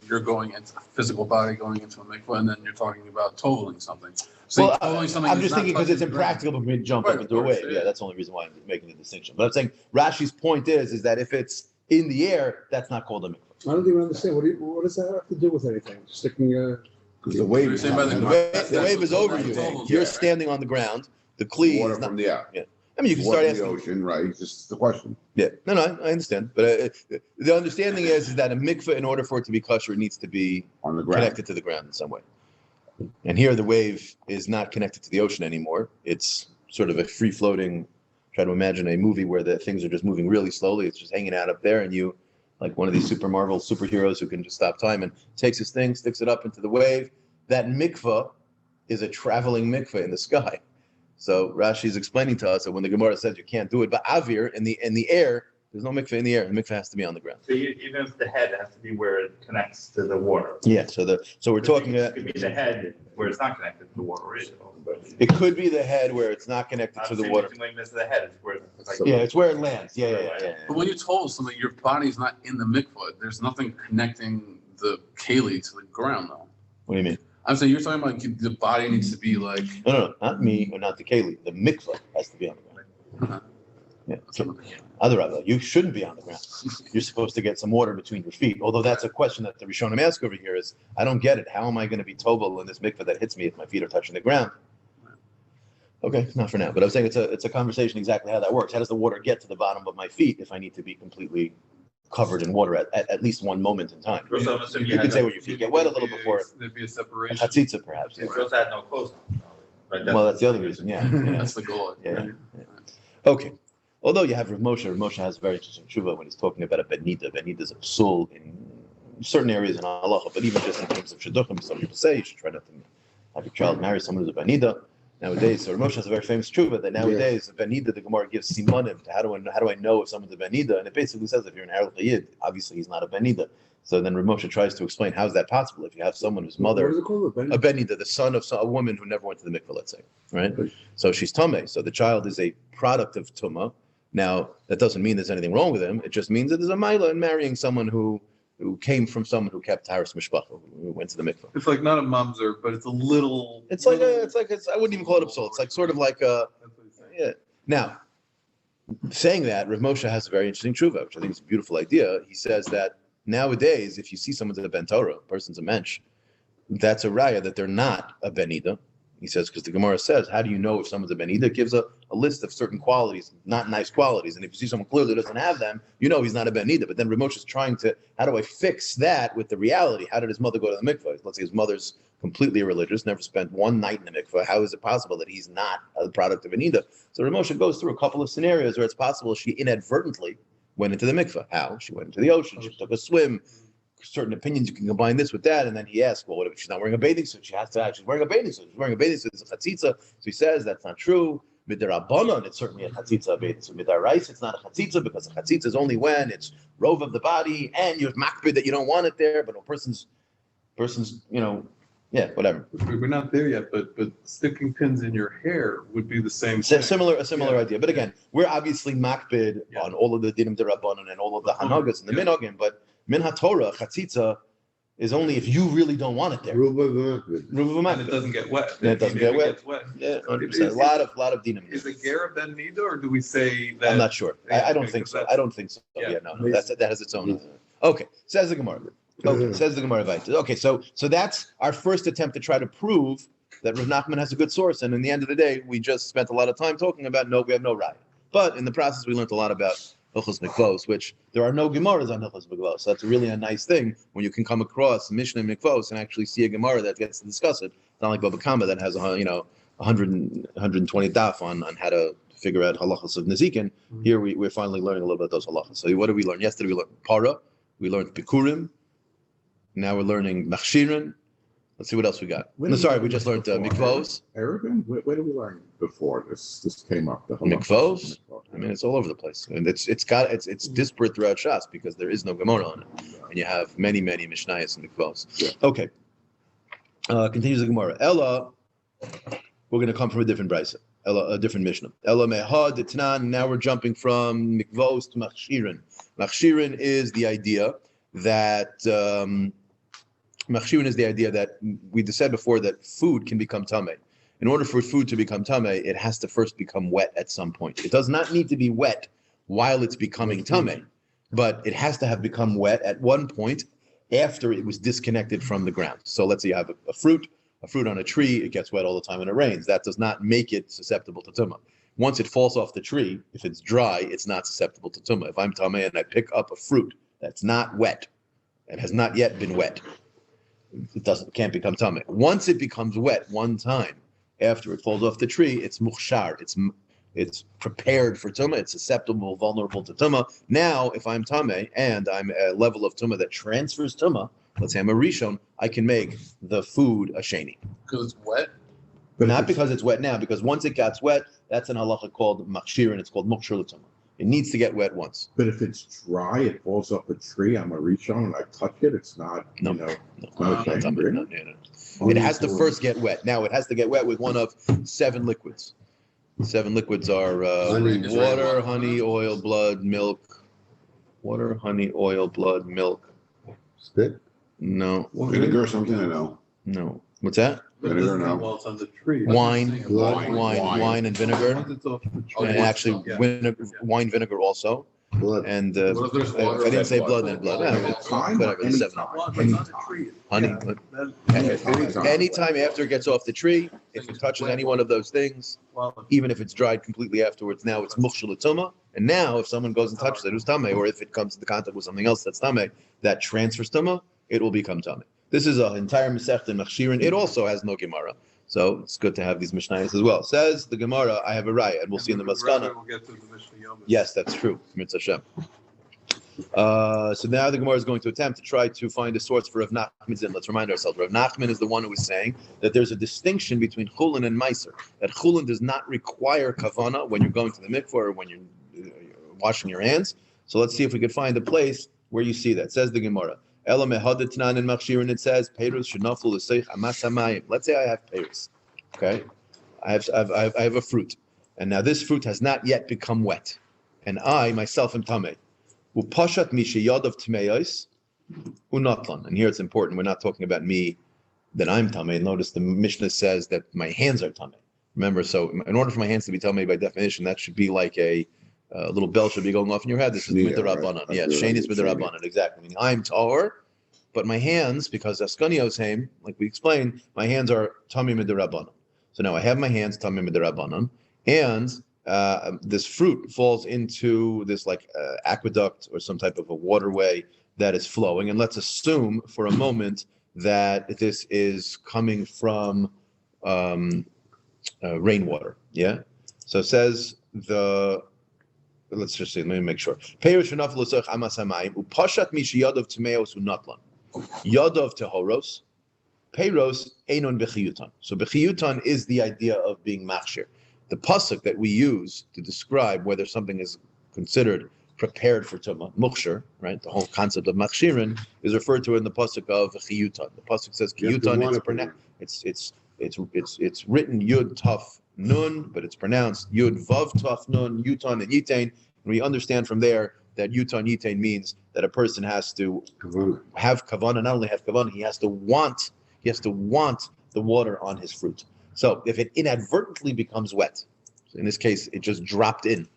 you're going into the physical body, going into a mikvah, and then you're talking about toveling something. So Well, toveling something I'm just thinking because it's impractical for me to jump up into a wave. Yeah, that's the only reason why I'm making the distinction. But I'm saying Rashi's point is that if it's in the air, that's not called a mikvah. I don't even understand. What does that have to do with anything? Sticking, Because the wave is The wave is over you. You're standing on the ground. The kli water is not from the air. Yeah. I mean, you can Water start from the asking. ocean, right? It's just the question. Yeah, no, I understand. But the understanding is that a mikveh, in order for it to be kosher, it needs to be On the ground. connected to the ground in some way. And here, the wave is not connected to the ocean anymore. It's sort of a free-floating. Try to imagine a movie where the things are just moving really slowly. It's just hanging out up there, and you, like one of these super Marvel superheroes who can just stop time and takes his thing, sticks it up into the wave. That mikveh is a traveling mikveh in the sky. So Rashi's explaining to us that when the Gemara says you can't do it, but avir in the air, there's no mikveh in the air. The mikveh has to be on the ground. So even if the head has to be where it connects to the water. Yeah. So we're talking It about. could be the head where it's not connected to the water. It could be the head where it's not connected to the water. This is the head. It's where it's like, Yeah, it's where it lands. Yeah. But when you tovel something, your body's not in the mikvah. There's nothing connecting the keli to the ground, though. What do you mean? I'm saying you're talking about the body needs to be like. No, not me or not the keli. The mikveh has to be on the ground. Yeah. Otherwise, you shouldn't be on the ground. You're supposed to get some water between your feet. Although that's a question that the Rishonim ask over here is, I don't get it. How am I going to be tovel in this mikveh that hits me if my feet are touching the ground? Okay, not for now. But I'm saying it's a conversation exactly how that works. How does the water get to the bottom of my feet if I need to be completely covered in water at least one moment in time? So I'm assuming You can say where your feet get wet a little before. There'd be a A separation. chatzitza, perhaps. you also had no clothes on. Right? Well, that's the other reason. Yeah. That's the goal. Yeah. Okay. Although you have Rav Moshe has a very interesting tshuva when he's talking about a benida. Benida is a psul in certain areas in halacha, but even just in terms of shidduchim, some people say you should try not to have your child marry someone who's a benida. Nowadays, so Rav Moshe has a very famous tshuva that nowadays a benida, the Gemara gives simanim to how do I know if someone's a benida, and it basically says if you're an Arab Yid, obviously he's not a benida. So then Rav Moshe tries to explain how is that possible if you have someone whose mother, What is it called? a benida, the son of a woman who never went to the mikveh, let's say, right? So she's tameh. So the child is a product of tumah. Now that doesn't mean there's anything wrong with him. It just means that there's a mila in marrying someone who came from someone who kept Haris Mishpacha, who went to the mikveh. It's like not a mamzer, but it's a little. It's like I wouldn't even call it a psul. It's like sort of like a. That's what he's saying. Yeah. Now, saying that, Rav Moshe has a very interesting tshuva, which I think is a beautiful idea. He says that nowadays, if you see someone's a ben Torah, a person's a mensch, that's a raya that they're not a benida. He says, because the Gemara says, how do you know if someone's a benida? It gives a list of certain qualities, not nice qualities. And if you see someone clearly doesn't have them, you know he's not a benida. But then Rav Moshe is trying to, how do I fix that with the reality? How did his mother go to the mikveh? Let's say his mother's completely irreligious, never spent one night in the mikveh. How is it possible that he's not a product of benida? So Rav Moshe goes through a couple of scenarios where it's possible she inadvertently went into the mikveh. How? She went into the ocean. She took a swim. Certain opinions, you can combine this with that. And then he asks, well, what if she's not wearing a bathing suit? She has to actually wearing a bathing suit. She's wearing a bathing suit. It's a chatzitza. So he says that's not true. Midirabanan, it's certainly a chatzitza, a bathing suit. Midarais, it's not a chatzitza because a chatzitza is only when it's rove of the body and you're makbid that you don't want it there, but a person's, whatever. We're not there yet, but sticking pins in your hair would be the same thing. A similar idea. But again, we're obviously makbid on all of the dinim derabanan and all of the hanagas and the minhagim, but min haTorah, chatzitza, is only if you really don't want it there. Ruba And it doesn't get wet. Yeah, it doesn't get wet. Gets wet. Yeah, 100%. A lot of dinim. Is it Ger ben Nida, or do we say that? I'm not sure. I don't think so. I don't think so. Yeah. Yeah, no. That has its own. Okay, says the Gemara. Okay, says the Gemara. Okay, so that's our first attempt to try to prove that Rav Nachman has a good source. And in the end of the day, we just spent a lot of time talking about we have no raya. But in the process, we learned a lot about Hilchos Mikvos, which there are no Gemaras on Hilchos Mikvos. So that's really a nice thing when you can come across Mishnah Mikvos and actually see a Gemara that gets to discuss it. It's not like Baba Kama that has 120 daf on how to figure out halachas of Nezikin. Here we're finally learning a little bit of those halachas. So what did we learn? Yesterday we learned Para, we learned Bikurim, now we're learning Machshirin. Let's see what else we got. We just learned Mikvos. Arabian? Where did we learn before this came up? The Mikvos? I mean, it's all over the place. And it's disparate throughout Shas because there is no Gemara on it. And you have many Mishnayos and Mikvos. Yeah. Okay. Continues the Gemara. Ella, we're going to come from a different brisa. A different Mishnah. Ella meha d'tnan. Now we're jumping from Mikvos to Machshirin. Machshirin is the idea that we said before that food can become tameh. In order for food to become tameh, it has to first become wet at some point. It does not need to be wet while it's becoming tameh, but it has to have become wet at one point after it was disconnected from the ground. So let's say you have a fruit on a tree, it gets wet all the time when it rains. That does not make it susceptible to tumah. Once it falls off the tree, if it's dry, it's not susceptible to tumah. If I'm tameh and I pick up a fruit that's not wet, it has not yet been wet, it can't become tameh. Once it becomes wet one time after it falls off the tree, it's mukhshar. It's prepared for tumah. It's susceptible, vulnerable to tumah. Now, if I'm tameh and I'm at a level of tumah that transfers tumah, let's say I'm a rishon, I can make the food a sheni. Because it's wet? But not because it's wet now, because once it gets wet, that's an halacha called machshir, and it's called mukshir l'tumah. It needs to get wet once. But if it's dry, it falls off a tree, I'm a rishon and I touch it, it's not, No. not No. It has to first get wet. Now it has to get wet with one of 7 liquids. 7 liquids are water, honey, oil, blood, milk. Water, honey, oil, blood, milk. Spit? No. Vinegar or something, I know. No. What's that? Vinegar, no. Well, it's on the tree. Wine, Blood. wine and vinegar. Once it's off the tree. And actually wine, vinegar also. Blood. And What if there's water? if I didn't say blood, then blood. Yeah, Time? whatever, Any 7. time. Well, if it's on the tree. Honey. Anytime. Anytime after it gets off the tree, if it touches any one of those things, even if it's dried completely afterwards, now it's mukhshel l'tumah. And now, if someone goes and touches it, who's tameh, or if it comes into contact with something else that's tameh, that transfers tameh, it will become tameh. This is an entire Masechta in Machshirin. It also has no Gemara, so it's good to have these Mishnayos as well. Says the Gemara, I have a raya, and we'll see in the Maskana. We'll get to the Mishnah Yomi. Yes, that's true. Mitzvah Hashem. So now the Gemara is going to attempt to try to find a source for Rav Nachman's in. Let's remind ourselves, Rav Nachman is the one who is saying that there's a distinction between chulin and meiser. That chulin does not require kavana when you're going to the mikvah or when you're washing your hands. So let's see if we could find a place where you see that. Says the Gemara. Ela mehadetnan in Machshirin, it says Peirus shenaflu l'seich amas hamayim. Let's say I have peirus. Okay, I have a fruit, and now this fruit has not yet become wet, and I myself am tamei. Upashat mishiyad of tmeyos unatlan. And here it's important. We're not talking about me that I'm tamei. Notice the Mishnah says that my hands are tamei. Remember, so in order for my hands to be tamei by definition, that should be like a little bell should be going off in your head. This is midrabanan. Right. Yeah, sheni is midrabanan. Exactly. Meaning I'm tahor, but my hands, because askanios haim, like we explained, my hands are tamei midrabanan. So now I have my hands tamei midrabanan, and this fruit falls into this aqueduct or some type of a waterway that is flowing. And let's assume for a moment that this is coming from rainwater. Yeah. So it says let's just see, let me make sure. Yadav tehoros, peiros einon bechiyutan. So bechiyutan is the idea of being machshir. The pasuk that we use to describe whether something is considered prepared for tumah, mukhshir, right? The whole concept of machshirin is referred to in the pasuk of chiyutan. The pasuk says chiyutan. It's written yud taf nun, but it's pronounced yud vav taf nun, yutan and yitain. And we understand from there that yutan yitain means that a person has to have kavanah, not only have kavanah, he has to want the water on his fruit. So if it inadvertently becomes wet, so in this case, it just dropped in.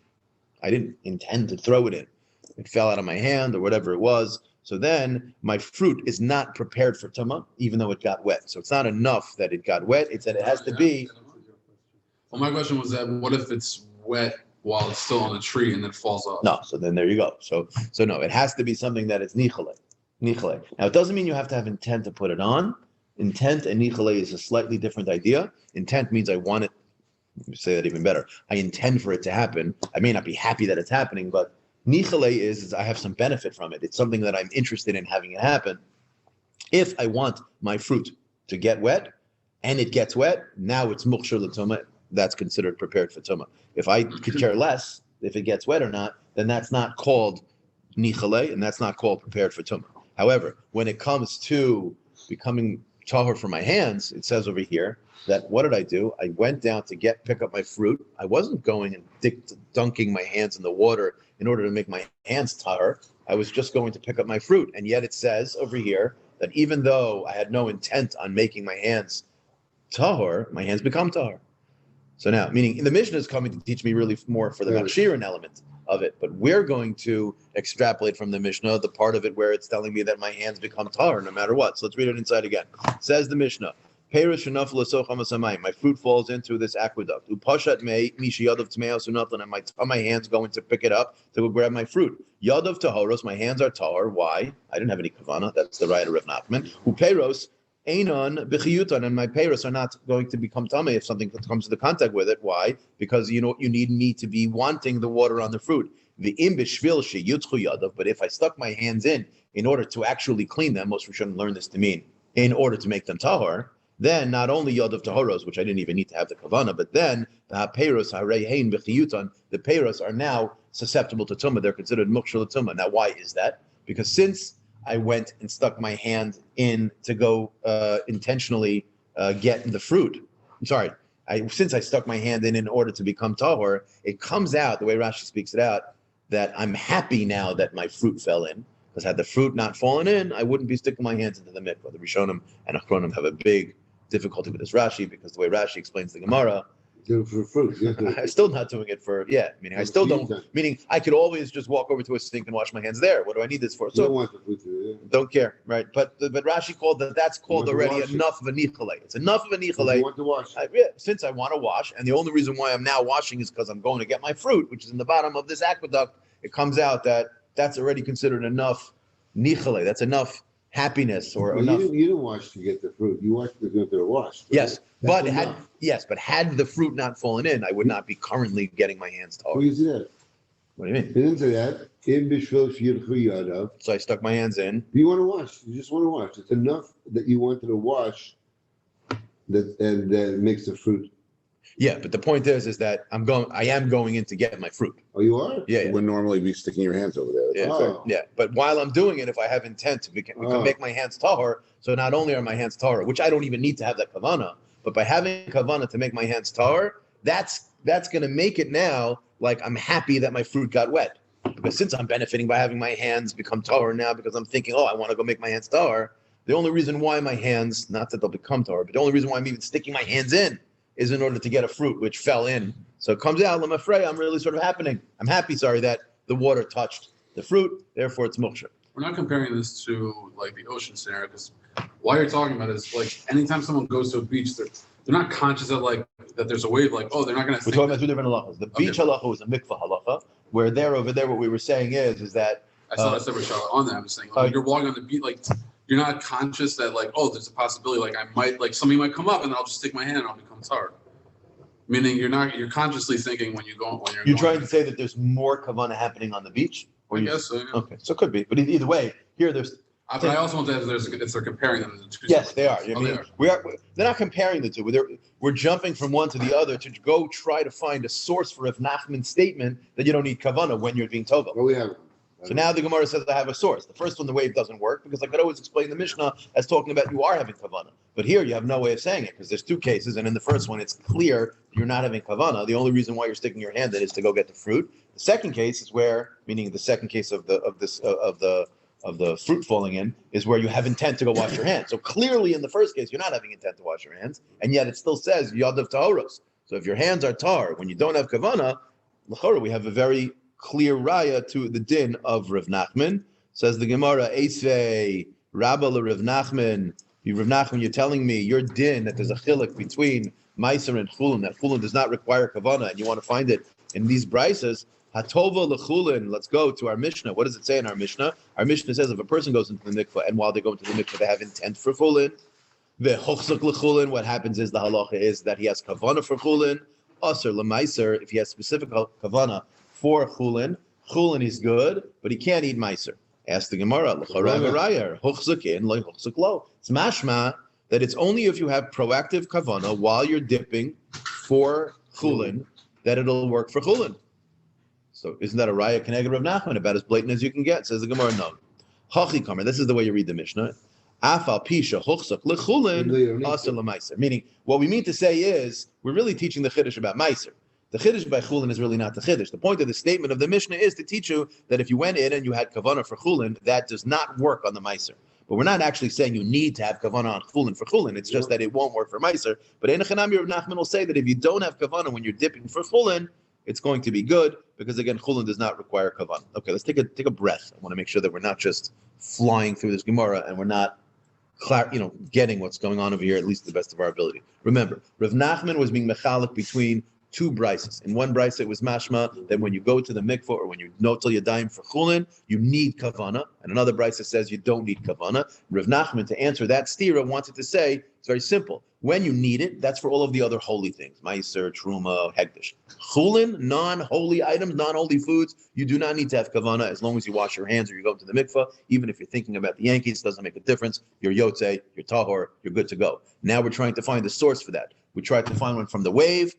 I didn't intend to throw it in. It fell out of my hand or whatever it was. So then my fruit is not prepared for tumah, even though it got wet. So it's not enough that it got wet. It's that it has to be. Well, my question was that what if it's wet while it's still on the tree and then it falls off? No, so then there you go. So no, it has to be something that it's nichale. Nichale. Now it doesn't mean you have to have intent to put it on. Intent and nichale is a slightly different idea. Intent means I want it. Let me say that even better. I intend for it to happen. I may not be happy that it's happening, but nichale is I have some benefit from it. It's something that I'm interested in having it happen. If I want my fruit to get wet and it gets wet, now it's mukshar l'tumah. That's considered prepared for tumah. If I could care less if it gets wet or not, then that's not called nichale and that's not called prepared for tumah. However, when it comes to becoming tahor for my hands, it says over here that what did I do? I went down to pick up my fruit. I wasn't going and dunking my hands in the water in order to make my hands tahor. I was just going to pick up my fruit. And yet it says over here that even though I had no intent on making my hands tahor, my hands become tahor. So now, meaning the Mishnah is coming to teach me really more for the Makshirin element of it, but we're going to extrapolate from the Mishnah the part of it where it's telling me that my hands become tahor no matter what. So let's read it inside again. Says the Mishnah, my fruit falls into this aqueduct. And my hands going to pick it up to go grab my fruit. Yadav tahoros, my hands are tahor. Why? I didn't have any kavana. That's the right of Rav Nachman. Uperos, Einon b'chiyutan, and my peiros are not going to become tamei if something comes into contact with it. Why? Because you need me to be wanting the water on the fruit. The im b'shvil sheyutzchu yadav. But if I stuck my hands in order to actually clean them, most we shouldn't learn this to mean in order to make them tahor. Then not only yadav tahoros, which I didn't even need to have the kavana, but then the peiros harein b'chiyutan, the peiros are now susceptible to tumah. They're considered mukshal tumah. Now, why is that? Because since I went and stuck my hand in to go intentionally get the fruit. I'm sorry. Since I stuck my hand in order to become tahor, it comes out, the way Rashi speaks it out, that I'm happy now that my fruit fell in. Because had the fruit not fallen in, I wouldn't be sticking my hands into the mikvah. The Rishonim and Achronim have a big difficulty with this Rashi because the way Rashi explains the Gemara, Do it for fruit. I'm still not doing it meaning I still don't, meaning I could always just walk over to a sink and wash my hands there. What do I need this for? So, don't want the fruit to, don't care, right? But Rashi called that's called already enough of a nichale. It's enough of a nichale. You want to wash. Since I want to wash, and the only reason why I'm now washing is because I'm going to get my fruit, which is in the bottom of this aqueduct. It comes out that that's already considered enough nichale. That's enough happiness or enough. You didn't wash to get the fruit. You washed to get the wash. Yes, but had the fruit not fallen in, I would not be currently getting my hands Who tahor. is that? What do you mean? He didn't say that. In bishvil sheyutzchu yadav. So I stuck my hands in. You want to wash. You just want to wash. It's enough that you wanted to wash that makes the fruit. Yeah, but the point is that I am going in to get my fruit. Oh, you are? Yeah, You wouldn't normally be sticking your hands over there. Yeah, Oh. yeah. But while I'm doing it, if I have intent to make my hands tahor, so not only are my hands tahor, which I don't even need to have that kavana, but by having kavana to make my hands tahor, that's going to make it now like I'm happy that my fruit got wet. Because since I'm benefiting by having my hands become tahor now, because I'm thinking, I want to go make my hands tahor, the only reason why my hands, not that they'll become tahor, but the only reason why I'm even sticking my hands in is in order to get a fruit which fell in. So it comes out, I'm really sort of happy, that the water touched the fruit, therefore it's mukshar. We're not comparing this to like the ocean scenario because why you're talking about is like anytime someone goes to a beach, they're not conscious that that there's a wave they're not going to. We're talking about two different halachas. The beach halacha was a mikvah halacha, where over there, what we were saying is that I saw that separate shot on that. I'm saying you're walking on the beach, you're not conscious that there's a possibility I might something might come up and I'll just stick my hand and I'll become tahor. Meaning you're consciously thinking when you're trying to say that there's more kavanah happening on the beach? I guess so. Yeah. Okay, so it could be, but either way, here there's. But I also want to add they're comparing them to two. Yes, they are. They are. They're not comparing the two. We're jumping from one to the other to go try to find a source for Rav Nachman's statement that you don't need kavanah when you're being tovel. Well, we have. So now the Gemara says I have a source. The first one, the wave doesn't work because I could always explain the Mishnah as talking about you are having kavanah. But here you have no way of saying it because there's two cases, and in the first one it's clear you're not having kavanah. The only reason why you're sticking your hand in is to go get the fruit. The second case is meaning the second case of the fruit falling in, is where you have intent to go wash your hands. So clearly in the first case you're not having intent to wash your hands, and yet it still says yadav tahoros. So if your hands are tahor when you don't have kavanah, l'chora we have a very clear raya to the din of Rav Nachman. Says the Gemara, Eisvei, Rabba Rav Nachman. Rav Nachman, you're telling me your din that there's a chiluk between Meiser and Chulin, that Chulin does not require kavana, and you want to find it in these brises. Hatova lechulin. Let's go to our Mishnah. What does it say in our Mishnah? Our Mishnah says if a person goes into the mikvah and while they go into the mikvah they have intent for chulin, vehochzuk lechulin. What happens is the halacha is that he has kavana for chulin. Aser lemeiser. If he has specific kavana for chulin, chulin is good, but he can't eat meiser. Ask the Gemara. L'charav hochzuk in like hochzuk lo. It's mashma that it's only if you have proactive kavana while you're dipping for chulin that it'll work for chulin. So isn't that a raya keneged Rav Nachman, about as blatant as you can get? Says the Gemara, no. Hachi kamer. This is the way you read the Mishnah. Afal pisha hochzak lechulin asar lemeiser. Meaning, what we mean to say is we're really teaching the chiddush about meiser. The chiddush by chulin is really not the chiddush. The point of the statement of the Mishnah is to teach you that if you went in and you had kavana for chulin, that does not work on the meiser. But we're not actually saying you need to have kavana on chulin for chulin. It's just that it won't work for meiser. But Ein Chanami Rav Nachman will say that if you don't have kavana when you're dipping for chulin, it's going to be good because again, chulin does not require kavan. Okay, let's take a breath. I want to make sure that we're not just flying through this Gemara and we're not, getting what's going on over here at least to the best of our ability. Remember, Rav Nachman was being mechalik between two brises. In one brise, it was mashma that when you go to the mikvah or when you know till yadayim for chulin, you need kavana. And another brise says you don't need kavana. Rav Nachman, to answer that stira, wanted to say it's very simple. When you need it, that's for all of the other holy things, meiser, truma, hegdish. Chulin, non-holy items, non-holy foods, you do not need to have kavana as long as you wash your hands or you go to the mikvah. Even if you're thinking about the Yankees, it doesn't make a difference. You're yotze, you're tahor, you're good to go. Now we're trying to find the source for that. We tried to find one from the wave.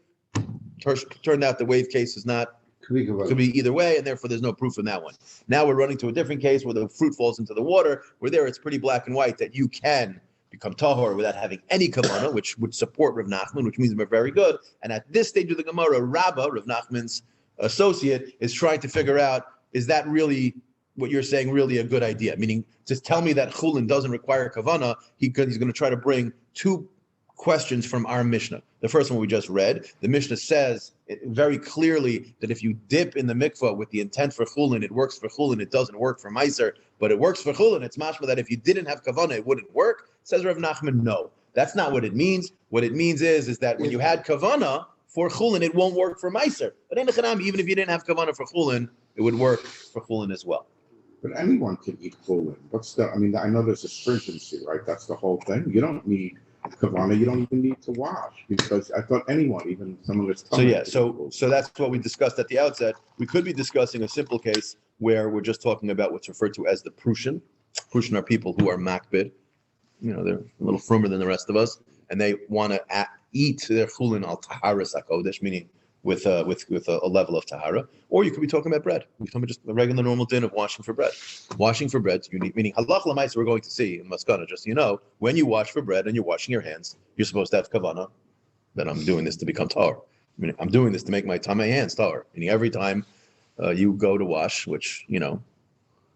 Turned out the wave case is not, could be either way, and therefore there's no proof in that one. Now we're running to a different case where the fruit falls into the water, where there it's pretty black and white that you can become tahor without having any kavana, which would support Rav Nachman, which means we're very good. And at this stage of the Gemara, Rabbah, Rav Nachman's associate, is trying to figure out, is that really what you're saying really a good idea? Meaning, just tell me that chulin doesn't require kavana. He's going to try to bring two questions from our Mishnah. The first one we just read, the Mishnah says very clearly that if you dip in the mikvah with the intent for chulin, it works for chulin, it doesn't work for meiser, but it works for chulin. It's mashma that if you didn't have kavana, it wouldn't work. Says Rav Nachman, no. That's not what it means. What it means is that when you had kavana for chulin, it won't work for meiser. But in the chanam, even if you didn't have kavana for chulin, it would work for chulin as well. But anyone can eat chulin. I know there's a stringency, right? That's the whole thing. You don't need kavana, you don't even need to wash, because I thought anyone, even someone that's so that's what we discussed at the outset. We could be discussing a simple case where we're just talking about what's referred to as the Prussian. Prussian are people who are makbid, they're a little firmer than the rest of us, and they want to eat their chulin al taharas hakodesh, meaning with a level of tahara. Or you could be talking about bread. We're talking about just a regular normal din of washing for bread. Washing for bread, you need, meaning halach l'maisa, we're going to see in Maskana, just so you know, when you wash for bread and you're washing your hands, you're supposed to have kavana, that I'm doing this to become tahor. I'm doing this to make my hands tahor. Meaning every time you go to wash, which,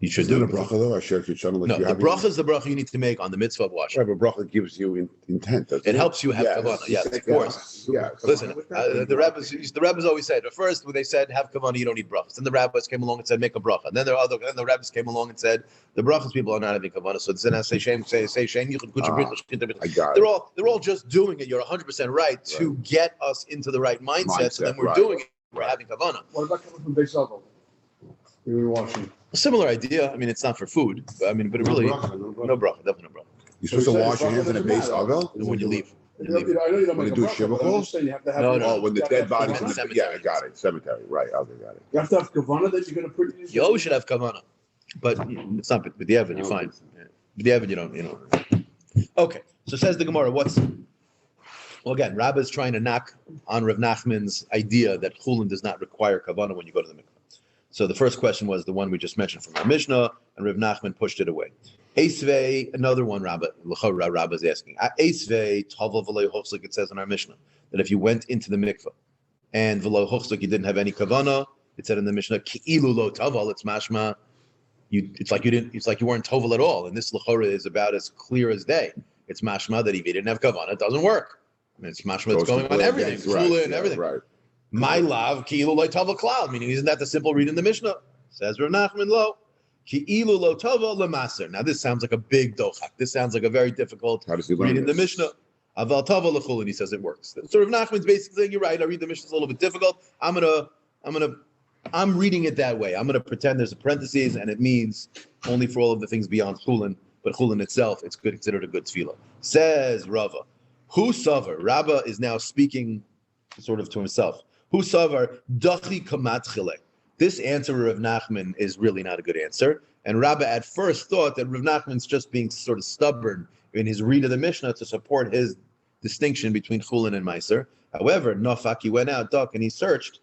you should do. The bracha though, I share if no, the bracha is the bracha you need to make on the mitzvah of washing. Right, but bracha gives you intent. It helps you have kavana. Yes, of course. Yeah. Listen, the rabbis always said, at first when they said have kavana, you don't need brachas. Then the rabbis came along and said make a bracha. And then the rabbis came along and said the brachas people are not having kavana. So then I say shame. You can put your bracha. I got it. They're all just doing it. You're 100% right to get us into the right mindset. So then we're doing it. We're having kavana. What about coming from base level? We were washing. A similar idea. It's not for food. But it really no bracha, definitely no bracha. You're supposed to wash your hands in a base oval When you leave. I know you don't When make you a do bracha, but I'm just saying you have to have. Oh, when the dead body's in the cemetery. I got it. Cemetery, right? Okay, got it. You have to have kavana that you're going to put in. You always should have kavana, but it's not with the Evan. You're fine. With the Evan, you don't. Okay, so says the Gemara. Well, again, Rabbah is trying to knock on Rav Nachman's idea that chulin does not require kavana when you go to the mikvah. So the first question was the one we just mentioned from our Mishnah, and Rav Nachman pushed it away. Eisvei, another one Rabbah is asking. Eisvei tava v'lo hochzuk, it says in our Mishnah that if you went into the mikvah and v'lo hochzuk, you didn't have any kavana, it said in the Mishnah ki'ilu lo taval, it's mashma. It's like you weren't toval at all, and this l'chora is about as clear as day. It's mashma that if you didn't have kavana, it doesn't work. It's mashma that's going on everything, chula and everything. Right. My love, ki'ilu lo taval klal, meaning isn't that the simple read in the Mishnah? Says Rav Nachman lo. Ki'ilu lo tova lemaser. Now this sounds like a big dochak. This sounds like a very difficult How does he learn reading the this? Mishnah. Aval tova lechulin, he says it works. So Rav Nachman's basically saying, you're right, I read the Mishnah, it's a little bit difficult. I'm reading it that way. I'm gonna pretend there's a parentheses and it means only for all of the things beyond chulin, but chulin itself, it's considered a good tefillah. Says Rava, who savar? Rabba is now speaking sort of to himself. Who savar dachi kamat chilek? This answer of Rav Nachman is really not a good answer. And Rabba at first thought that Rav Nachman's just being sort of stubborn in his read of the Mishnah to support his distinction between chulin and meiser. However, Nofak, he went out, and he searched,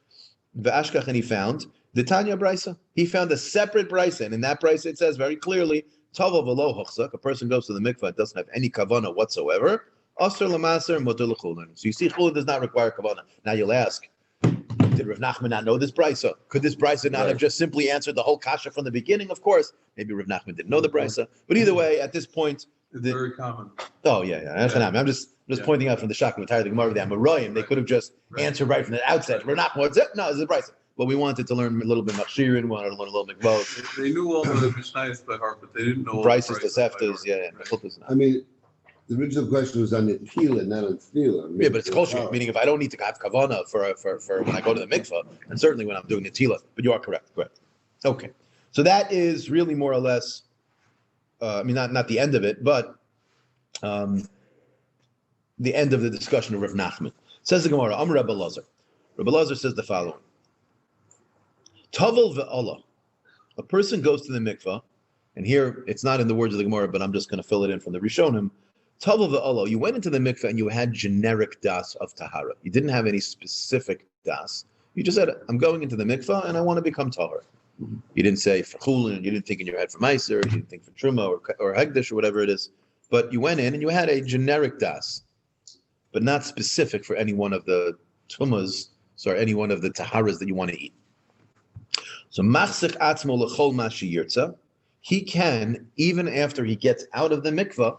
V'ashkach, and he found the Tanya Brisa. He found a separate Brisa, and in that Brisa it says very clearly, Tava v'lo hochzak, a person goes to the mikvah, it doesn't have any kavana whatsoever, Asr l'maser, mutar l'chulin. So you see, chulin does not require kavana. Now you'll ask, did Rav Nachman not know this Brisa? Could this Brisa not have just simply answered the whole kasha from the beginning? Of course, maybe Rav Nachman didn't know the Brisa, but either way, at this point, It's very common. oh yeah. I'm just pointing out from the Shak entire the Gemara, the Amoraim, they could have just answered right from the outset. We're not what's it? No, it's a Brisa. But we wanted to learn a little bit about Shiur, we wanted to learn a little bit about They knew all the Mishnayos by heart, but they didn't know all Brises, the Brisa by Toseftas, heart. I mean, the original question was on the tefillah, not on tefillah. Yeah, but it's kosher, meaning if I don't need to have kavana for when I go to the mikvah, and certainly when I'm doing the tefillah. But you are correct. Okay, so that is really more or less, not the end of it, but the end of the discussion of Rav Nachman. Says the Gemara, Amar Rabbi Lazar. Rabbi Lazar says the following: Tavel ve'Allah. A person goes to the mikvah, and here it's not in the words of the Gemara, but I'm just going to fill it in from the Rishonim. Tavel ve'Allah. You went into the mikvah and you had generic das of tahara. You didn't have any specific das. You just said, I'm going into the mikvah and I want to become tahar. You didn't say for chulin, you didn't think in your head for meiser, you didn't think for truma or hegdish or whatever it is. But you went in and you had a generic das, but not specific for any one of the tumas, any one of the taharas that you want to eat. So machsich atzmo lechol ma sheyirtza, he can, even after he gets out of the mikvah,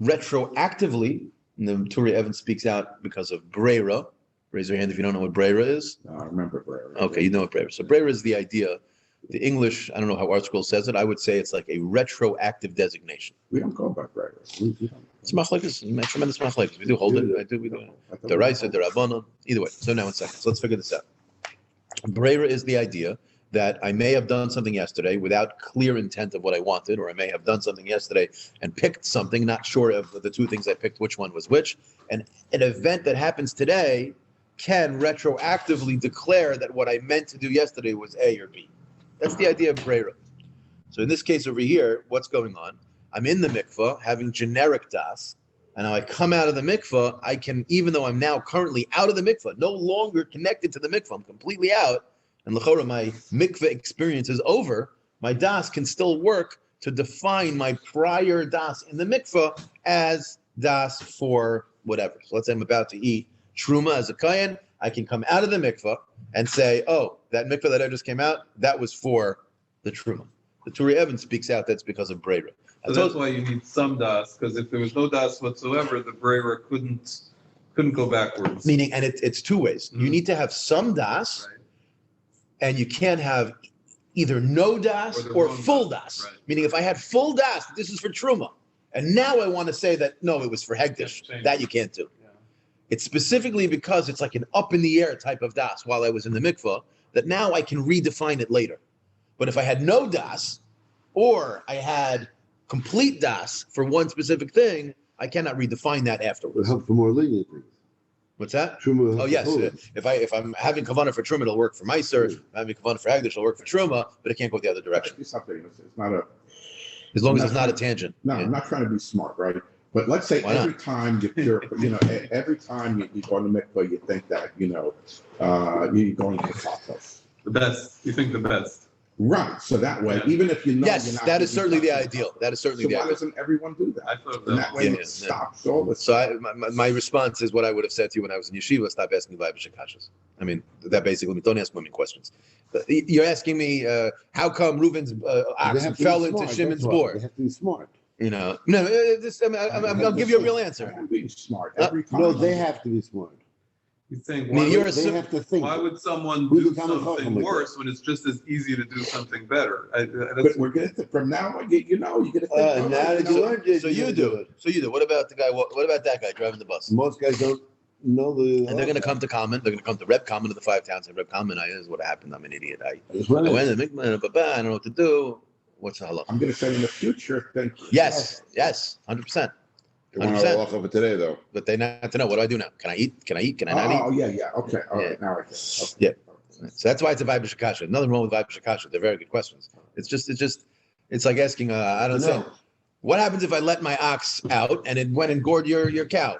retroactively, and the Turi Evan speaks out because of breira. Raise your hand if you don't know what breira is. I remember Brera. Okay, you know what breira is. So breira is the idea. The English, I don't know how Art Scroll says it. I would say it's like a retroactive designation. We don't go by Brera. We don't. It's machlekes, tremendous machlekes. We do hold it. We do. The Raisa, the Rabbana. Either way. So now in seconds. Let's figure this out. Breira is the idea that I may have done something yesterday without clear intent of what I wanted, or I may have done something yesterday and picked something, not sure of the two things I picked, which one was which. And an event that happens today can retroactively declare that what I meant to do yesterday was A or B. That's the idea of breira. So in this case over here, what's going on? I'm in the mikvah having generic das, and now I come out of the mikvah, I can, even though I'm now currently out of the mikvah, no longer connected to the mikvah, I'm completely out, and l'chora, my mikvah experience is over, my das can still work to define my prior das in the mikvah as das for whatever. So let's say I'm about to eat truma as a kayan, I can come out of the mikvah and say, oh, that mikvah that I just came out, that was for the truma. The Turi Evan speaks out that's because of breira. So that's why you need some das, because if there was no das whatsoever, the breira couldn't go backwards. Meaning, and it's two ways. You need to have some das, Right. and you can't have either no das Or the or wrong full das. das. Right. Meaning, if I had full das, this is for truma, and now I want to say that no, it was for hegdish. Change. That you can't do. Yeah. It's specifically because it's like an up in the air type of das while I was in the mikvah that now I can redefine it later. But if I had no das, or I had complete das for one specific thing, I cannot redefine that Would afterwards. help for more lenient things. What's that? Truma will Oh help yes, the whole. if I'm having kavanah for truma, it'll work for meiser. If I'm having kavanah for hagdish, it'll work for truma, but it can't go the other direction It's something. It's not a. as long as it's not a tangent. No, Yeah. I'm not trying to be smart, right? But let's say Why not? every time every time you go to mikvah, you think that, you're going to tacos. The best. You think the best. Right. So that way, Yeah. even if you know you're Yes, not that is eating certainly the tacos, ideal. That is certainly So the why ideal. doesn't everyone do I that? thought And that way Yeah, it yeah. stops all this. So my response is what I would have said to you when I was in yeshiva: stop asking me Bible shakashas. I mean, that basically means don't ask women questions. You're asking me how come Reuven's They ox have to be fell into smart, Shimon's that's why. board? They have to be smart. No. I'll give you a real answer. I'm being smart every time. No, they have to be smart. He's saying, I mean, you're They have to think. why would someone Who's do the Talmud something Chacham like worse when it's just as easy to do something better? But we're gonna, from now on, you know, you're gonna think. Now that you learned it, So you're you gonna do it. So you do. What about the guy? What about that guy driving the bus? Most guys don't know the. And they're going to come to Common. They're going to come to Reb Common of the 5 towns. And Reb Common, this is what happened. I'm an idiot. I That's right. went to the mikvah, I don't know what to do. What's the halacha? I'm gonna say in the future, think. Yes, 100%. They want to 100%. walk over today, though. But they not to know. What do I do now? Can I eat? Can I not eat? Oh, yeah, okay, all right, now I get it. Okay. So that's why it's a Vibe Shakasha. Nothing wrong with Vibe Shakasha. They're very good questions. It's like asking, I don't know. What happens if I let my ox out and it went and gored your cow?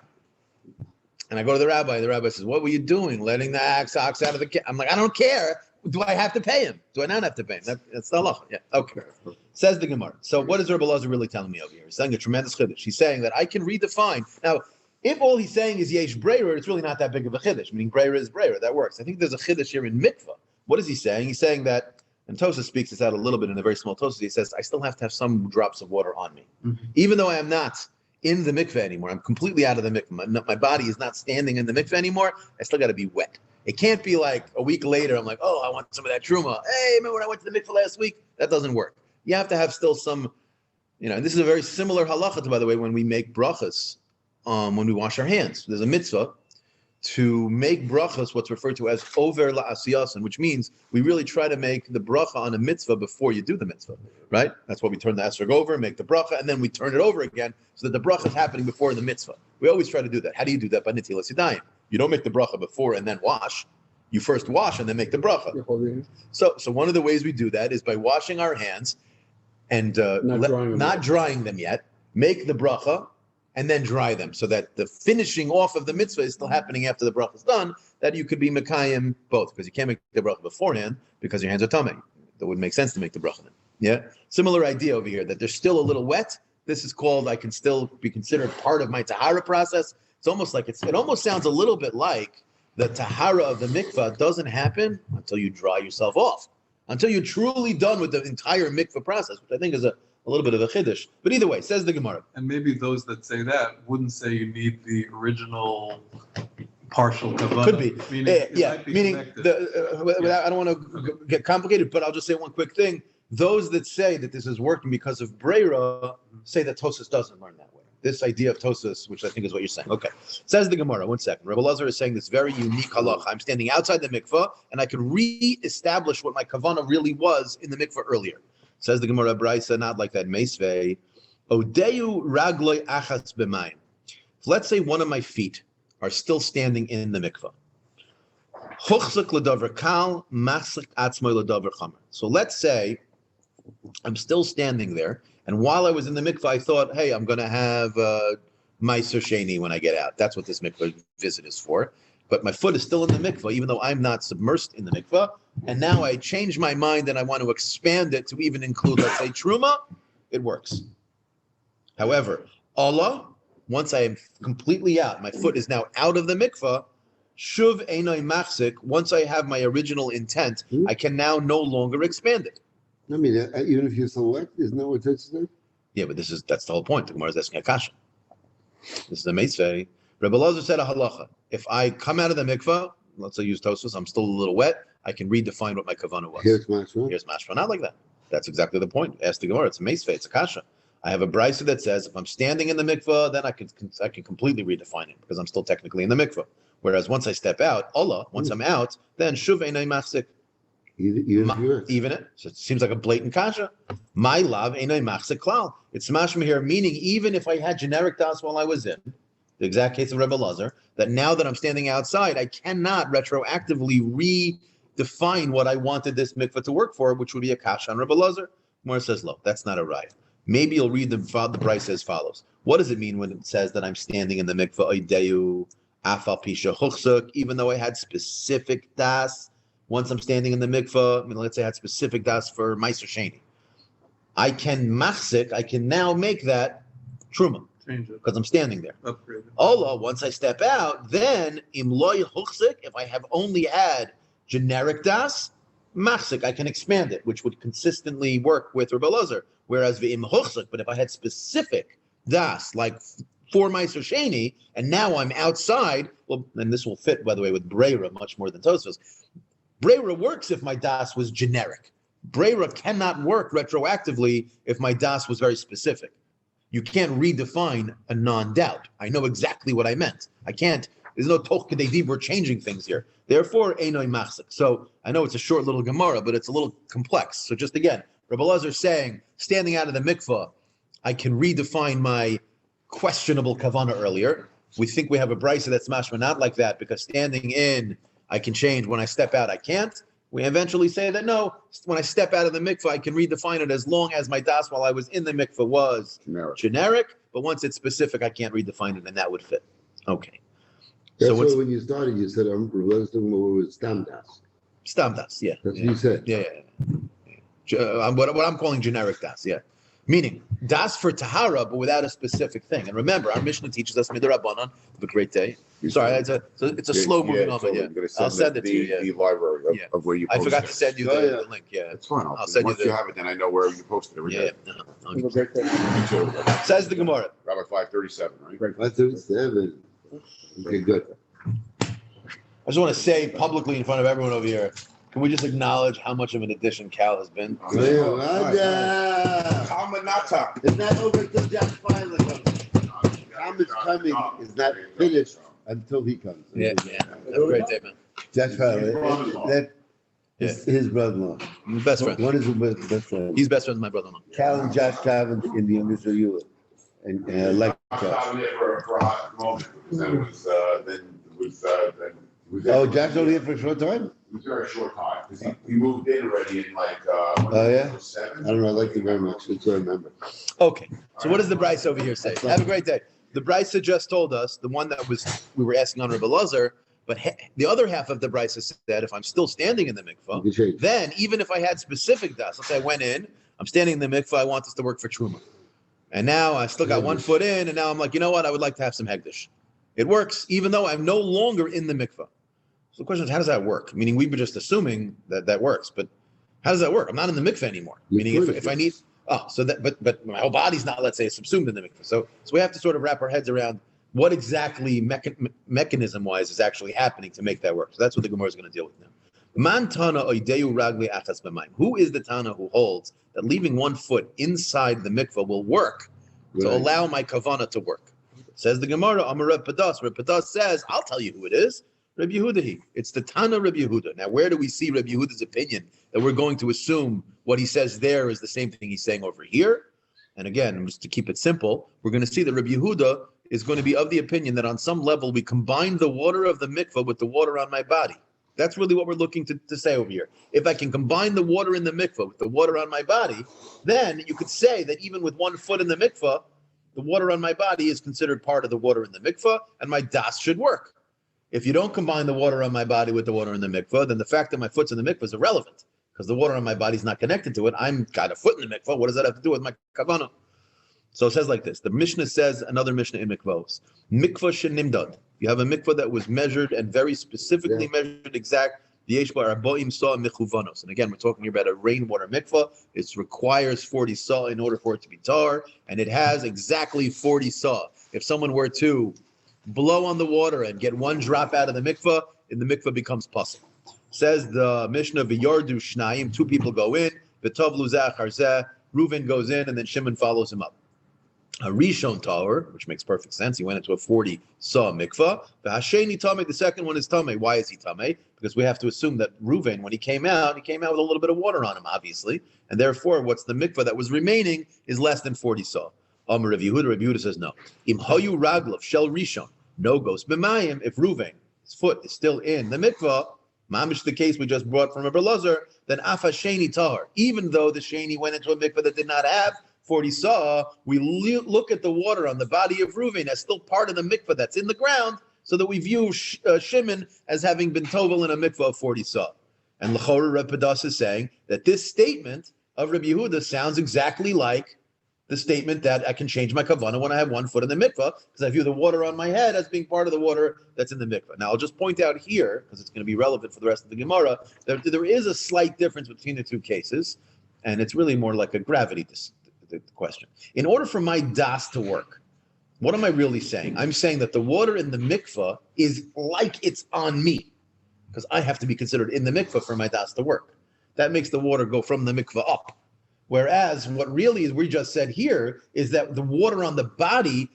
And I go to the rabbi, and the rabbi says, what were you doing? Letting the ox out of the cow? I'm like, I don't care. Do I have to pay him? Do I not have to pay him? That's the halacha. Yeah, okay. Says the Gemara. So what is Rabbi Elazar really telling me over here? He's saying a tremendous chiddush. He's saying that I can redefine. Now, if all he's saying is yesh breira, it's really not that big of a chiddush. Meaning breira is breira. That works. I think there's a chiddush here in mikvah. What is he saying? He's saying that, and Tosha speaks this out a little bit in a very small Tosha. He says, I still have to have some drops of water on me. Mm-hmm. Even though I am not in the mikveh anymore, I'm completely out of the mikveh. My body is not standing in the mikveh anymore. I still got to be wet. It can't be like a week later, I'm like, oh, I want some of that truma. Hey, remember when I went to the mikveh last week? That doesn't work. You have to have still some, and this is a very similar halacha, by the way, when we make brachas, when we wash our hands. There's a mitzvah to make brachas, what's referred to as over la'asiyasan, which means we really try to make the bracha on a mitzvah before you do the mitzvah, right? That's why we turn the esrog over, make the bracha, and then we turn it over again so that the bracha is happening before the mitzvah. We always try to do that. How do you do that? By netilas yadayim. You don't make the bracha before and then wash. You first wash and then make the bracha. So one of the ways we do that is by washing our hands and not drying them yet, make the bracha, and then dry them so that the finishing off of the mitzvah is still happening after the bracha is done, that you could be mekayim both, because you can't make the bracha beforehand because your hands are tamei. That would make sense to make the bracha then. Yeah? Similar idea over here, that they're still a little wet. This is called, I can still be considered part of my tahara process. It's almost like it almost sounds a little bit like the tahara of the mikvah doesn't happen until you dry yourself off, until you're truly done with the entire mikvah process, which I think is a little bit of a chiddush. But either way, says the Gemara. And maybe those that say that wouldn't say you need the original partial kavanah. Could be. Meaning, connected. I don't want to get complicated, but I'll just say one quick thing. Those that say that this is working because of breira say that Tosas doesn't learn that way. This idea of Tosas, which I think is what you're saying. Okay. Says the Gemara, one second. Rabbi Elazar is saying this very unique halacha. I'm standing outside the mikvah, and I can re-establish what my kavanah really was in the mikvah earlier. Says the Gemara Braisa, not like that. Meisvei, Odeyu ragloi achas b'mayim. Let's say one of my feet are still standing in the mikvah. Huchzik l'davar kal, maslik atzmoi l'davar chamer. So let's say I'm still standing there, and while I was in the mikvah, I thought, hey, I'm going to have meiser sheni when I get out. That's what this mikvah visit is for. But my foot is still in the mikvah, even though I'm not submersed in the mikvah. And now I change my mind and I want to expand it to even include, let's say, truma. It works. However, Allah, once I am completely out, my foot is now out of the mikvah, shuv einoi machzik, once I have my original intent, I can now no longer expand it. I mean, even if you select, isn't that what it's there? Yeah, but that's the whole point. The Gemara is asking a kasha. This is a mitzvah. Rabbi Elazar said a halacha. If I come out of the mikvah, let's say use Tosfos, I'm still a little wet, I can redefine what my kavanah was. Here's mashma. Here's mashma. Not like that. That's exactly the point. Ask the Gemara. It's a mitzvah. It's a kasha. I have a brisa that says if I'm standing in the mikvah, then I can completely redefine it because I'm still technically in the mikvah. Whereas once I step out, Allah, once I'm out, then shuv einai machzik. Even it. So it seems like a blatant kasha. My love einai machzik klal. It's mashma here, meaning even if I had generic das while I was in, the exact case of Rebbe Elazar, that now that I'm standing outside, I cannot retroactively redefine what I wanted this mikvah to work for, which would be a kasha on Rebbe Elazar. Gemara says, look, that's not a right. Maybe you'll read the brisa as follows. What does it mean when it says that I'm standing in the mikvah oideyu afal pisha chuchsuk, even though I had specific das? Once I'm standing in the mikvah, let's say I had specific das for meiser sheni. I can now make that truma. Because I'm standing there. Upgraded. Allah, once I step out, then im loy huchzik, if I have only had generic das, machzik, I can expand it, which would consistently work with Rebbe Elazar. Whereas v'im huchzik, but if I had specific das, like for my Sheni, and now I'm outside. Well, and this will fit, by the way, with Breira much more than Tosfos. Breira works if my das was generic. Breira cannot work retroactively if my das was very specific. You can't redefine a non-doubt. I know exactly what I meant. I can't. There's no toch kedei dibur changing things here. Therefore, einoi machzik. So I know it's a short little Gemara, but it's a little complex. So just again, Rabbi Elazar saying, standing out of the mikvah, I can redefine my questionable kavana earlier. We think we have a brisa that's mashma not like that because standing in, I can change. When I step out, I can't. We eventually say that no, when I step out of the mikvah, I can redefine it as long as my das while I was in the mikvah was generic, but once it's specific, I can't redefine it, and that would fit. Okay. That's So why when you started, you said, I'm with stam das. Stam das, yeah. That's what you said. Yeah. What I'm calling generic das, yeah. Meaning, das for tahara, but without a specific thing. And remember, our Mishnah teaches us midrabanan. Have a great day. Sorry, it's a slow moving on, but yeah. I'll send it to you, yeah. The library of where you I posted forgot it. to send you the link, yeah. It's fine. I'll send you Once you have it, then I know where you posted it every day. Have a great day. Me too. Says the Gemara. Rabbi 537, right? 537. Okay, good. I just want to say publicly in front of everyone over here, can we just acknowledge how much of an addition Cal has been? Kamanata. It's not over until Jack's finally comes. Tom is coming, is not finished until he comes. Yeah. Have a great day, man. Jack's finally, that is his brother-in-law. Best friend. What is his best friend? He's best friend with my brother-in-law. Cal and Josh Calvin in the initial Shiur. And like I was there for a hot moment. Oh, Josh only here for a short time? It was a very short time because he moved in already in like. Oh, yeah? 7. I don't know, I like it very much, that's what I remember. Okay, so what does the Bryce over here say? Have a great day. The Bryce just told us, the one that we were asking on Rabbi Elazar, but the other half of the Bryce said, if I'm still standing in the mikvah, then even if I had specific das, let's say I went in, I'm standing in the mikvah, I want this to work for Truma. And now I still got 1 foot in, and now I'm like, you know what, I would like to have some hegdish. It works, even though I'm no longer in the mikvah. So the question is, how does that work? Meaning we were just assuming that works, but how does that work? I'm not in the mikveh anymore. Meaning if I need, but my whole body's not, let's say, subsumed in the mikveh. So we have to sort of wrap our heads around what exactly mechanism-wise is actually happening to make that work. So that's what the Gemara is going to deal with now. Man tana oideyu ragli achas b'mayim. Who is the tana who holds that leaving 1 foot inside the mikveh will work to allow my kavana to work? Says the Gemara, Amar Reb Padas. Reb Padas says, I'll tell you who it is. Reb Yehuda. It's the Tana Reb Yehuda. Now, where do we see Reb Yehuda's opinion that we're going to assume what he says there is the same thing he's saying over here? And again, just to keep it simple, we're going to see that Reb Yehuda is going to be of the opinion that on some level we combine the water of the mikveh with the water on my body. That's really what we're looking to say over here. If I can combine the water in the mikveh with the water on my body, then you could say that even with 1 foot in the mikveh, the water on my body is considered part of the water in the mikveh, and my das should work. If you don't combine the water on my body with the water in the mikveh, then the fact that my foot's in the mikveh is irrelevant because the water on my body is not connected to it. I'm got a foot in the mikveh. What does that have to do with my kavanah? So it says like this. The Mishnah says, another Mishnah in mikvahs, mikvah shenimdad. You have a mikvah that was measured and very specifically measured exact. And again, we're talking here about a rainwater mikvah. It requires 40 saw in order for it to be tar, and it has exactly 40 saw. If someone were to blow on the water and get 1 drop out of the mikvah, and the mikvah becomes puzzle. Says the Mishnah, v'yardu shnayim, 2 people go in, v'tovlu zeh achar zeh, Reuven goes in, and then Shimon follows him up. A Rishon Tower, which makes perfect sense. He went into a 40 saw mikvah. The Hasheni Tameh, the second one is Tameh. Why is he Tameh? Because we have to assume that Reuven, when he came out with a little bit of water on him, obviously. And therefore, what's the mikvah that was remaining is less than 40 saw. Amar Rav Yehuda says no. Im hayu raglav shel Rishon, no goes b'mayim. If Reuven, his foot is still in the mikvah, mamish the case we just brought from Rabbi Elazar, then af hasheni tahar. Even though the sheni went into a mikvah that did not have 40 saw, we look at the water on the body of Reuven as still part of the mikvah that's in the ground, so that we view Shimon as having been tovel in a mikvah of 40 saw. And L'chorah Reb Padas is saying that this statement of Reb Yehuda sounds exactly like the statement that I can change my kavanah when I have 1 foot in the mikvah, because I view the water on my head as being part of the water that's in the mikvah. Now, I'll just point out here, because it's going to be relevant for the rest of the Gemara, that there is a slight difference between the 2 cases, and it's really more like a gravity the question. In order for my das to work, What am I really saying? I'm saying that the water in the mikvah is like it's on me, because I have to be considered in the mikvah for my das to work. That makes the water go from the mikvah up. Whereas what really is we just said here is that the water on the body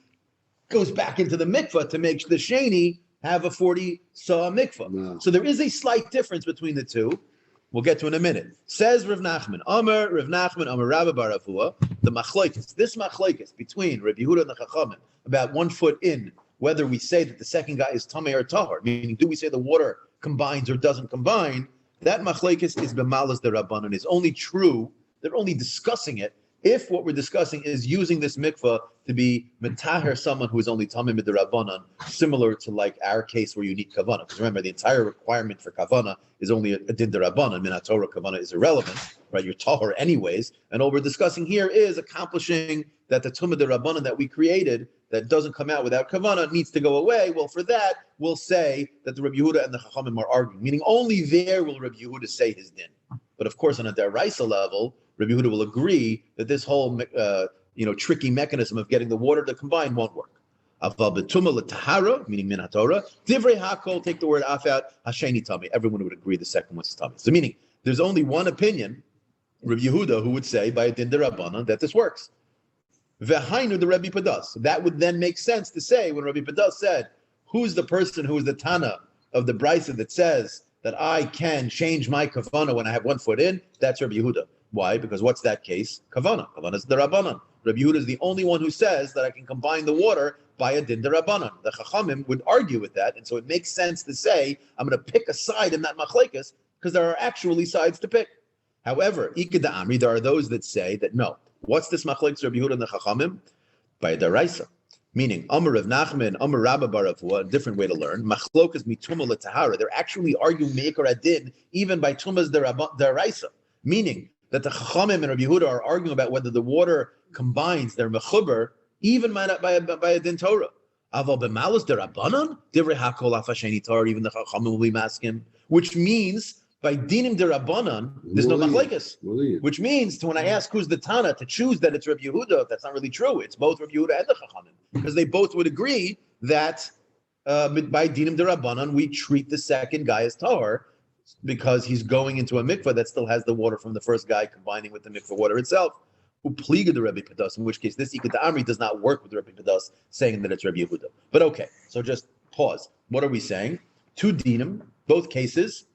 goes back into the mikvah to make the sheni have a 40 saw mikvah. No. So there is a slight difference between the two. We'll get to in a minute. Says Rav Nachman, Amar Rabba bar Afua, the machlokes, this machlokes between Rabbi Yehuda and the Chachamim, about 1 foot in, whether we say that the second guy is tamei or tahor, meaning do we say the water combines or doesn't combine, that machlokes is b'malas de Rabbanan, is only true, they're only discussing it, if what we're discussing is using this mikvah to be metaher someone who is only tamei mid Rabbanan, similar to like our case where you need kavana. Because remember, the entire requirement for kavana is only a din Rabbanan. Min Torah kavana is irrelevant, right? You're tahor anyways. And all we're discussing here is accomplishing that the tumah de Rabbanan that we created that doesn't come out without kavana needs to go away. Well, for that, we'll say that the Rabbi Yehuda and the Chachamim are arguing, meaning only there will Rabbi Yehuda say his din. But of course, on a deraisa level, Rabbi Yehuda will agree that this whole tricky mechanism of getting the water to combine won't work. Aval betuma l'tahara, meaning min haTorah, divrei hakol, take the word af out, hasheni tami. Everyone would agree the second one's tami. So meaning, there's only one opinion, Rabbi Yehuda, who would say by a din derabbanan that this works. V'hainu the Rabbi Padas. That would then make sense to say when Rabbi Padas said, who's the person who is the Tana of the Brisa that says that I can change my kavana when I have 1 foot in? That's Rabbi Yehuda. Why? Because what's that case? Kavana. Kavana is the Rabbanan. Rabbi Yehuda is the only one who says that I can combine the water by a din Rabbanan. The Chachamim would argue with that, and so it makes sense to say I'm going to pick a side in that machlekes because there are actually sides to pick. However, Ikeda Amri, there are those that say that no. What's this machlekes Rabbi Yehuda and the Chachamim? By deraisa. Meaning, Amar Rav Nachman, Amar Rabba bar Afua, a different way to learn. Machlokas mituma l'tahara. They're actually arguing meikar adin even by tumas deraisa. Meaning that the Chachamim and Rabbi Yehuda are arguing about whether the water combines their mechuber even by a din Torah. Aval b'malus derabanan divrei hakol afasheni Torah. Even the Chachamim will be maskim, which means by dinim derabanan there's no machlekes. Which means when I ask who's the Tana to choose that it's Rabbi Yehuda, that's not really true. It's both Rabbi Yehuda and the Chachamim because they both would agree that by dinim derabanan we treat the second guy as tahor, because he's going into a mikvah that still has the water from the first guy combining with the mikvah water itself. Upliga the Rebbe Padas, in which case this Ikeda Amri does not work with Rebbe Padas, saying that it's Rebbe Yehuda. But okay, so just pause. What are we saying? Two dinim, both cases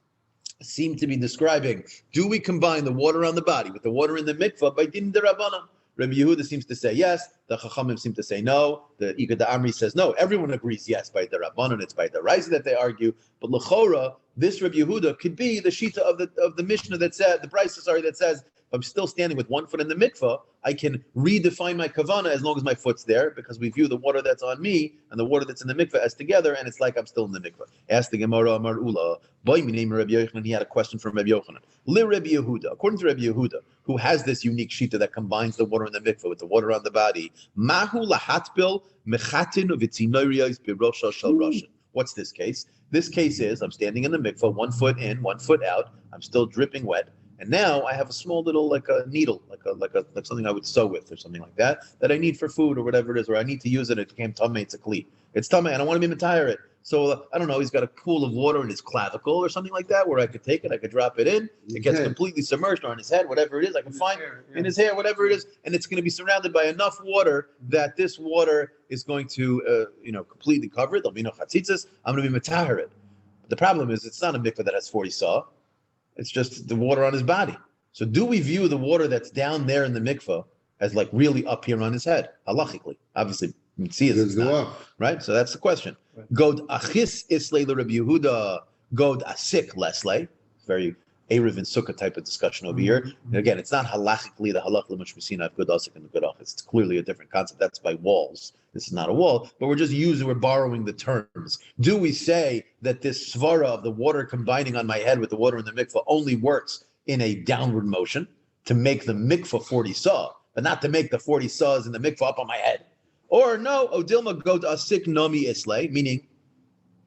seem to be describing, do we combine the water on the body with the water in the mikvah by din derabanan? Rabbi Yehuda seems to say yes. The Chachamim seem to say no. The Ikeda Amri says no. Everyone agrees yes by the Rabbanon. It's by the Raisa that they argue. But L'chora, this Rabbi Yehuda could be the Shita of the Mishnah that said, the Brisa, that says, if I'm still standing with 1 foot in the mikvah, I can redefine my kavana as long as my foot's there, because we view the water that's on me and the water that's in the mikvah as together, and it's like I'm still in the mikvah. Ask the Gemara, Amar Ula, boy, my name Rabbi Yochanan, he had a question from Rabbi Yochanan. Li Rabbi Yehuda, according to Rabbi Yehuda, who has this unique shita that combines the water in the mikvah with the water on the body, Mahu lahatbil mechatin v'tzinoiriyos birosha shel roshin. What's this case? This case is I'm standing in the mikvah, 1 foot in, 1 foot out. I'm still dripping wet. And now I have a small little like a needle, like something I would sew with or something like that I need for food or whatever it is, or I need to use it. It became tamei, it's a kli. It's tamei. I don't want to be matayir it. So I don't know. He's got a pool of water in his clavicle or something like that, where I could take it, I could drop it in. It gets completely submerged, or on his head, whatever it is. I can find in his hair, whatever it is, and it's going to be surrounded by enough water that this water is going to, completely cover it. There'll be no chatzitzas. I'm going to be matayir it. The problem is, it's not a mikvah that has 40 saw. It's just the water on his body. So do we view the water that's down there in the mikvah as like really up here on his head? Halachically. Obviously, you can see it's not, right? So that's the question. God achis islay Rabbi Yehuda, God asik leslay. Very Erev and Sukkah type of discussion over here. And again, it's not halachically the halach l'mush v'sina of good asik and the good achis. It's clearly a different concept. That's by walls. This is not a wall, but we're borrowing the terms. Do we say that this svara of the water combining on my head with the water in the mikvah only works in a downward motion to make the mikvah 40 saw, but not to make the 40 saws in the mikvah up on my head? Or no, Odilma go to asik nomi islay, meaning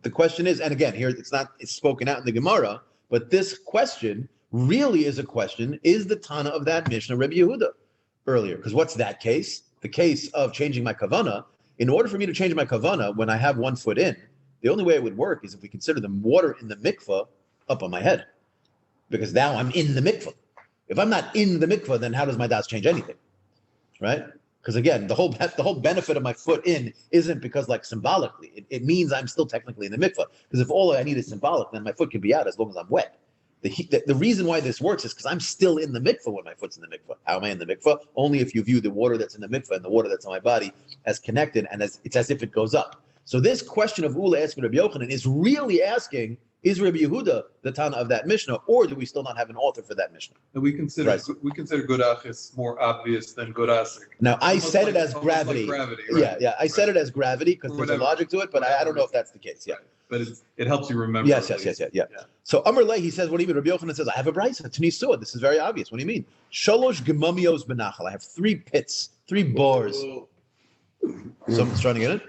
the question is, and again, here it's spoken out in the Gemara, but this question really is a question, is the Tana of that Mishnah Rabbi Yehuda earlier? Because what's that case? The case of changing my kavana in order for me to change my kavana when I have 1 foot in, the only way it would work is if we consider the water in the mikvah up on my head, because now I'm in the mikvah. If I'm not in the mikvah, then how does my das change anything, right? Because again, the whole benefit of my foot in isn't because like symbolically, it means I'm still technically in the mikvah. Because if all I need is symbolic, then my foot can be out as long as I'm wet. The reason why this works is because I'm still in the mikvah when my foot's in the mikvah. How am I in the mikvah? Only if you view the water that's in the mikvah and the water that's on my body as connected, and it's as if it goes up. So this question of Ula asking Rabbi Yochanan is really asking, is Rabbi Yehuda the Tana of that Mishnah, or do we still not have an author for that Mishnah? And we consider Right. good achis more obvious than good asik. Now, I Almost said it like- as almost like gravity. right? Yeah, I said it as gravity because there's a Whatever. logic to it, but I don't know if that's the case. Yeah. But it helps you remember. Yes. at least. Yeah. So Amar Leh, he says, what do you mean? Rabbi Yochanan says, I have a brisa, Tanisua. This is very obvious. What do you mean? Shalosh gemamios benachal. I have 3 pits, 3 bars. Someone's trying to get it?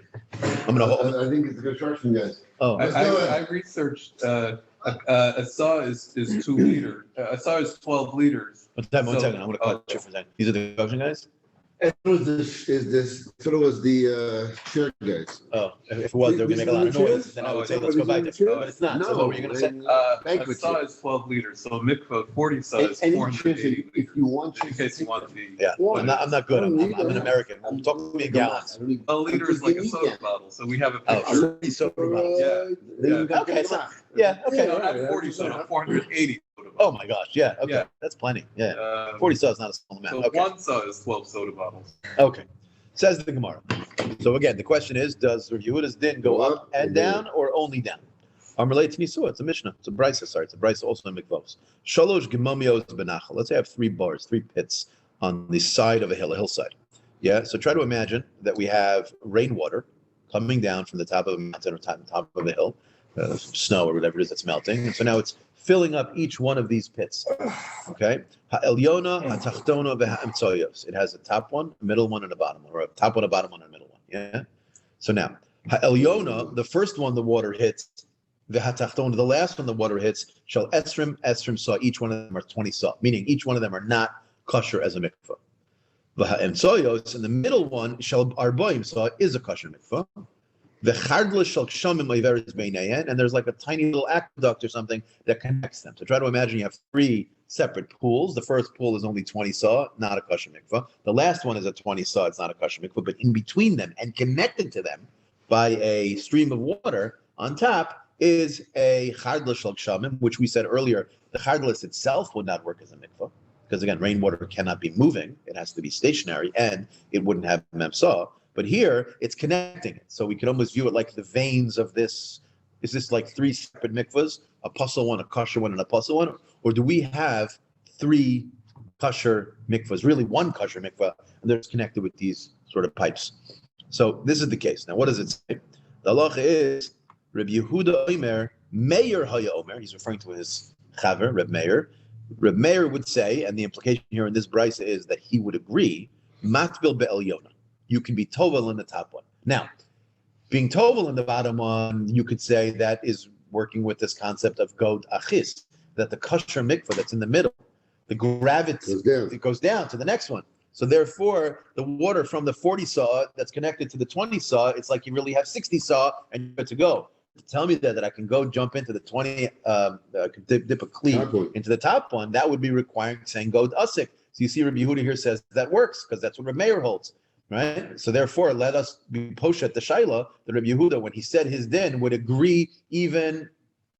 I'm going to hold. I think it's the construction guys. Oh, I researched, a saw is 2 liters. A saw is 12 liters. one second. I'm going to cut you for a second. These are the construction guys? It was it was the chair guys. Oh, if it was, they would make a lot of noise. Then I would say, let's go back there. But it's not. So what were you going to say? A Banquet saw chair. is 12 liters, so a mikvah 40 saw is Any 480. if you want In case you want the. Yeah, I'm not good. I'm an American. Talk to me in gallons. A liter is like a soda bottle, so we have a picture. Oh, so okay, so yeah, okay. No, not 40 soda, 480 soda bottles. Oh my gosh, yeah, okay, Yeah. that's plenty. Yeah, 40 40 saw is not a small amount. So Okay, 1 saw is 12 soda bottles. okay. Says the Gemara. So again, the question is, does Rav Yehuda's din go up and down or only down? Related to Nisua, it's a Mishnah. It's a brisa. Sorry, it's a brisa also in Mikvos. Shalosh gemamios benachal. Let's say I have 3 bars, 3 pits on the side of a hill, a hillside. Yeah. So try to imagine that we have rainwater coming down from the top of a mountain or top of a hill, snow or whatever it is that's melting, and so now it's filling up each one of these pits. Okay. Ha'elyona, ha'tachtona, ve'ha'emtsoyos. It has a top one, a middle one, and a bottom one, or a top one, a bottom one, and a middle one. Yeah. So now, ha'elyona, the first one the water hits, ve'ha'tachtona, the last one the water hits, shall esrim saw. Each one of them are 20 saw, meaning each one of them are not kosher as a mikvah. V'ha'emtsoyos, and the middle one shall arboim saw is a kosher mikvah. And there's like a tiny little aqueduct or something that connects them. So try to imagine you have 3 separate pools. The first pool is only 20 saw, not a kosher mikvah. The last one is a 20 saw, it's not a kosher mikvah. But in between them and connected to them by a stream of water on top is a chardla shel kshamim, which we said earlier, the chardlas itself would not work as a mikvah. Because again, rainwater cannot be moving. It has to be stationary and it wouldn't have mem saw. But here, it's connecting it. So we can almost view it like the veins of this. Is this like 3 separate mikvahs? A puzzle one, a kosher one, and a puzzle one? Or do we have 3 kosher mikvahs? Really 1 kosher mikvah, and they're connected with these sort of pipes. So this is the case. Now, what does it say? The halacha is, Rabbi Yehuda Omer, Meir Haya Omer. He's referring to his chaver, Reb Meir. Reb Meir would say, and the implication here in this brisa is that he would agree, matbil be'elyona. You can be tovel in the top one. Now, being tovel in the bottom one, you could say that is working with this concept of god achis, that the kosher mikvah that's in the middle, the gravity, it goes down to the next one. So therefore, the water from the 40 saw that's connected to the 20 saw, it's like you really have 60 saw and you're good to go. Tell me that I can go jump into the 20, dip a cleat into the top one, that would be requiring saying god asik. So you see Rabbi Yehuda here says that works because that's what Reb Meir holds. Right? So therefore, let us be poshet the shaila, the Rabbi Yehuda, when he said his din, would agree even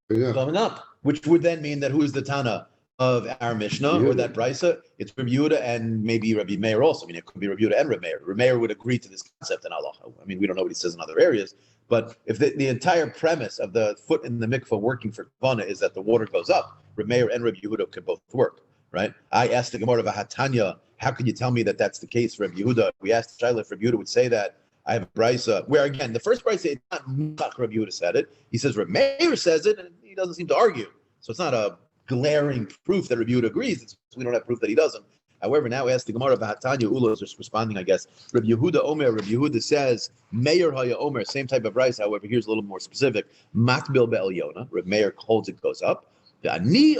going up, which would then mean that who is the Tana of our Mishnah or that brisa? It's Rabbi Yehuda and maybe Rabbi Meir also. I mean, it could be Rabbi Yehuda and Rabbi Meir. Rabbi Meir would agree to this concept in Allah. I mean, we don't know what he says in other areas, but if the entire premise of the foot in the mikvah working for kavana is that the water goes up, Rabbi Meir and Rabbi Yehuda could both work. Right? I asked the Gemara of Hatanya, how can you tell me that that's the case for Rabbi Yehuda? We asked Shaila if Rabbi Yehuda would say that. I have a brisa where again the first brisa it's not Mukach Rabbi Yehuda said it. He says Rabbi Meir says it, and he doesn't seem to argue. So it's not a glaring proof that Rabbi Yehuda agrees. We don't have proof that he doesn't. However, now we ask the Gemara of Hatanya. Ula is just responding, I guess. Rabbi Yehuda Omer. Rabbi Yehuda says Meir Haya Omer. Same type of brisa. However, here's a little more specific. Matbil be'elyona. Rabbi Meir holds it goes up. I say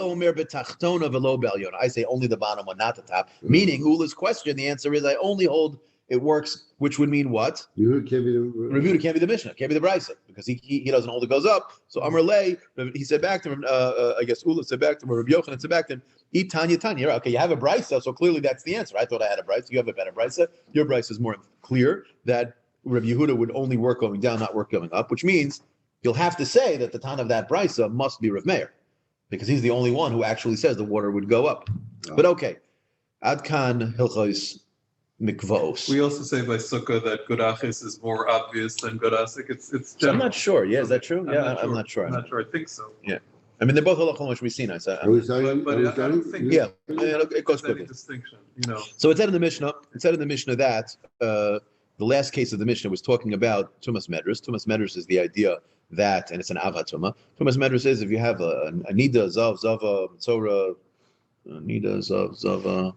only the bottom one, not the top. Meaning, Ula's question, the answer is I only hold it works, which would mean what? You can't be the. Rabbi Yehuda can't be the Mishnah, can't be the Brisa, because he doesn't hold it goes up. So Amar Lei, he said back to him, I guess Ula said back to him, or Rabbi Yochanan said back to him, Eat Tanya Tanya. Okay, you have a Brisa, so clearly that's the answer. I thought I had a Brisa. You have a better Brisa. Your Brisa is more clear that Rabbi Yehuda would only work going down, not work going up, which means you'll have to say that the Tan of that Brisa must be Rav Meir, because he's the only one who actually says the water would go up. But okay, Adkan Hilchos Mikvaos. We also say by Sukkah that Gurachis is more obvious than Gurasik. It's So I'm general. not sure. Yeah, is that true? Yeah, I'm not sure. I'm not sure. I think so. I mean, they're both halachah which we see now. So, Are we starting? But Are we I don't starting? think it goes there's any quickly. distinction, So it said in the Mishnah. It said in the Mishnah that the last case of the Mishnah was talking about tumas medrus. Tumas medrus is the idea that, and it's an ava tuma. Tumas medrus is if you have a nida zav zava mitzora, nida zav zava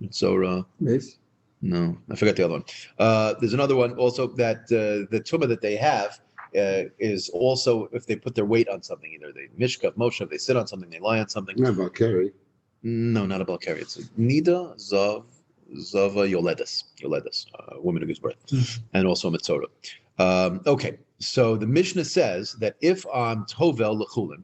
mitzora. Yes. No, I forgot the other one. There's another one also that the tumah that they have is also if they put their weight on something, either they mishkav, moshe, they sit on something, they lie on something. Not about Kerry. No, not a Balkari. It's a nida zav zava yoledas, woman who gives birth, and also a mitzora. Okay, so the Mishnah says that if I'm tovel lechulin,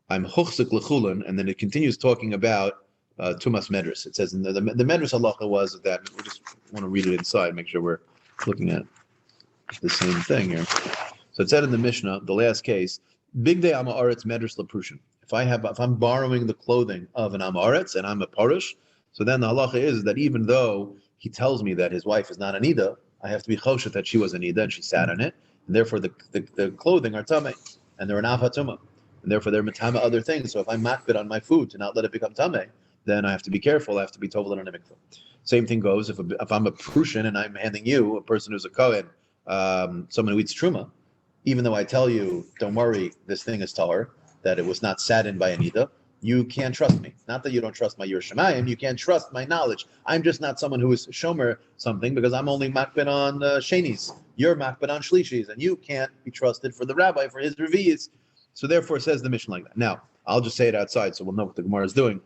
I'm huchzik lechulin, and then it continues talking about tumas medrus. It says in the medrus halacha was that we just want to read it inside, make sure we're looking at the same thing here. So it said in the Mishnah, the last case, big day amaretz medrus leprushin. If I'm borrowing the clothing of an amaretz and I'm a parush, so then the halacha is that even though he tells me that his wife is not an ida, I have to be choshet that she was an ida and she sat on it, and therefore the clothing are tameh, and they're an avatuma, and therefore they're matama other things. So if I'm makbid on my food to not let it become tameh, then I have to be careful. I have to be tovel on a mikvah. Same thing goes if I'm a prushin and I'm handing you a person who's a kohen, someone who eats truma, even though I tell you, don't worry, this thing is taller, that it was not sat in by an ida, you can't trust me. Not that you don't trust my Yer Shemayim, you can't trust my knowledge. I'm just not someone who is shomer something because I'm only makbid on shenis. You're makbid on shlishis, and you can't be trusted for the rabbi for his reviyas. So therefore, it says the Mishnah like that. Now, I'll just say it outside so we'll know what the Gemara is doing.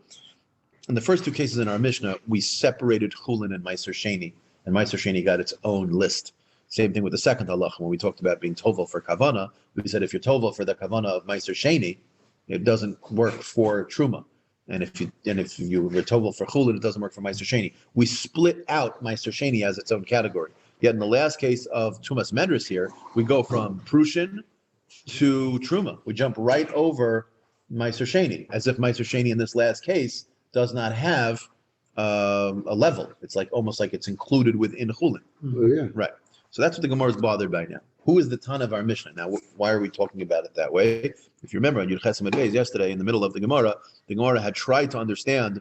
In the first two cases in our Mishnah, we separated Chulin and Meiser Sheni, and Meiser Sheni got its own list. Same thing with the second halacha. When we talked about being tovel for kavana, we said if you're tovel for the kavana of Meiser Sheni, it doesn't work for truma, and if you were tovel for chulin, it doesn't work for Meiser Sheni. We split out Meiser Sheni as its own category. Yet in the last case of tumas medrus here, we go from prushin to truma. We jump right over Meiser Sheni, as if Meiser Sheni in this last case does not have a level. It's like almost like it's included within chulin. Oh, yeah. Right. So that's what the Gemara is bothered by now. Who is the ton of our Mishnah? Now, why are we talking about it that way? If you remember on Yud Ches Amud Beis yesterday, in the middle of the Gemara had tried to understand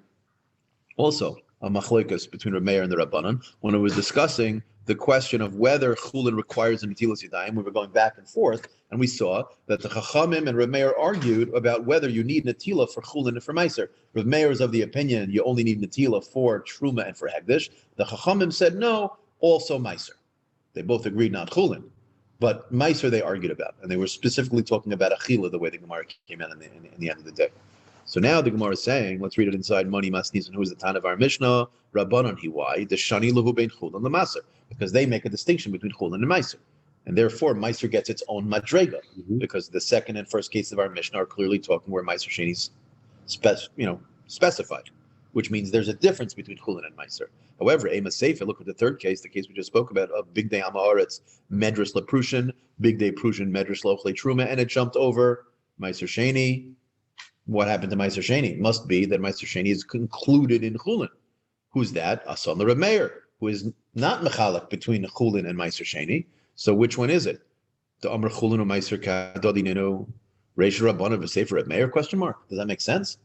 also a machlokas between Rav Meir and the Rabbanan when it was discussing the question of whether Chulin requires a Netilas Yadayim. We were going back and forth, and we saw that the Chachamim and Rav Meir argued about whether you need Netila for Chulin and for Meiser. Rav Meir is of the opinion you only need Netila for Truma and for Hegdish. The Chachamim said no, also Meiser. They both agreed not Chulin. But Meiser they argued about, and they were specifically talking about Achila, the way the Gemara came out in the end of the day. So now the Gemara is saying, let's read it inside Moni Masnis, and who is the Tan of our Mishnah? Rabbanon Hiwai, the Shani Lahu Bein Chulin Lamaser, because they make a distinction between Chulin and Meiser. And therefore, Meiser gets its own Madrega, because the second and first case of our Mishnah are clearly talking where Meiser Shani's specified, which means there's a difference between Chulin and Meiser. However, Ema Seifa, look at the third case, the case we just spoke about of Big Day Amaretz, Medrus Leprushin, Big Day Prushin, Medrus Lochle Truma, and it jumped over Meiser Sheni. What happened to Meiser Sheni? It must be that Meiser Sheni is concluded in Chulin. Who's that? Asan the Rav Meir, who is not mechalak between Chulin and Meiser Sheni. So which one is it? The Amr Chulin or Meiser Kadodinenu, Reish Rabban of a Sefer Rav Meir? Question mark. Does that make sense?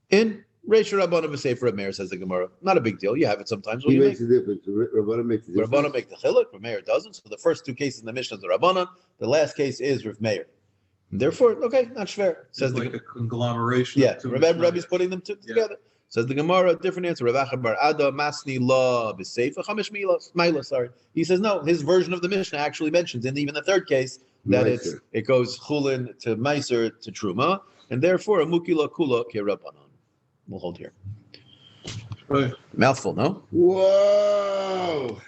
In Reish Rabban of a Sefer Rav Meir, says the Gemara. Not a big deal. You have it sometimes. He makes a difference. Rabbanan makes a difference. Rabbanan make the chiluk. Rav Meir doesn't. So the first two cases in the Mishnah is the Rabbanan. The last case is Rav Meir. Therefore, okay, not shver. Says It's the like a conglomeration. yeah. of two Rabbi's putting them together. Says the Gemara, different answer. Rav Acha bar Ada Masni La B'Seifa Chamish Milas. Sorry, he says no. His version of the Mishnah actually mentions in even the third case that it goes Chulin to Meiser to Truma, and therefore a Mukila Kula Ke Rabbanan. We'll hold here. Right. Mouthful, no? Whoa.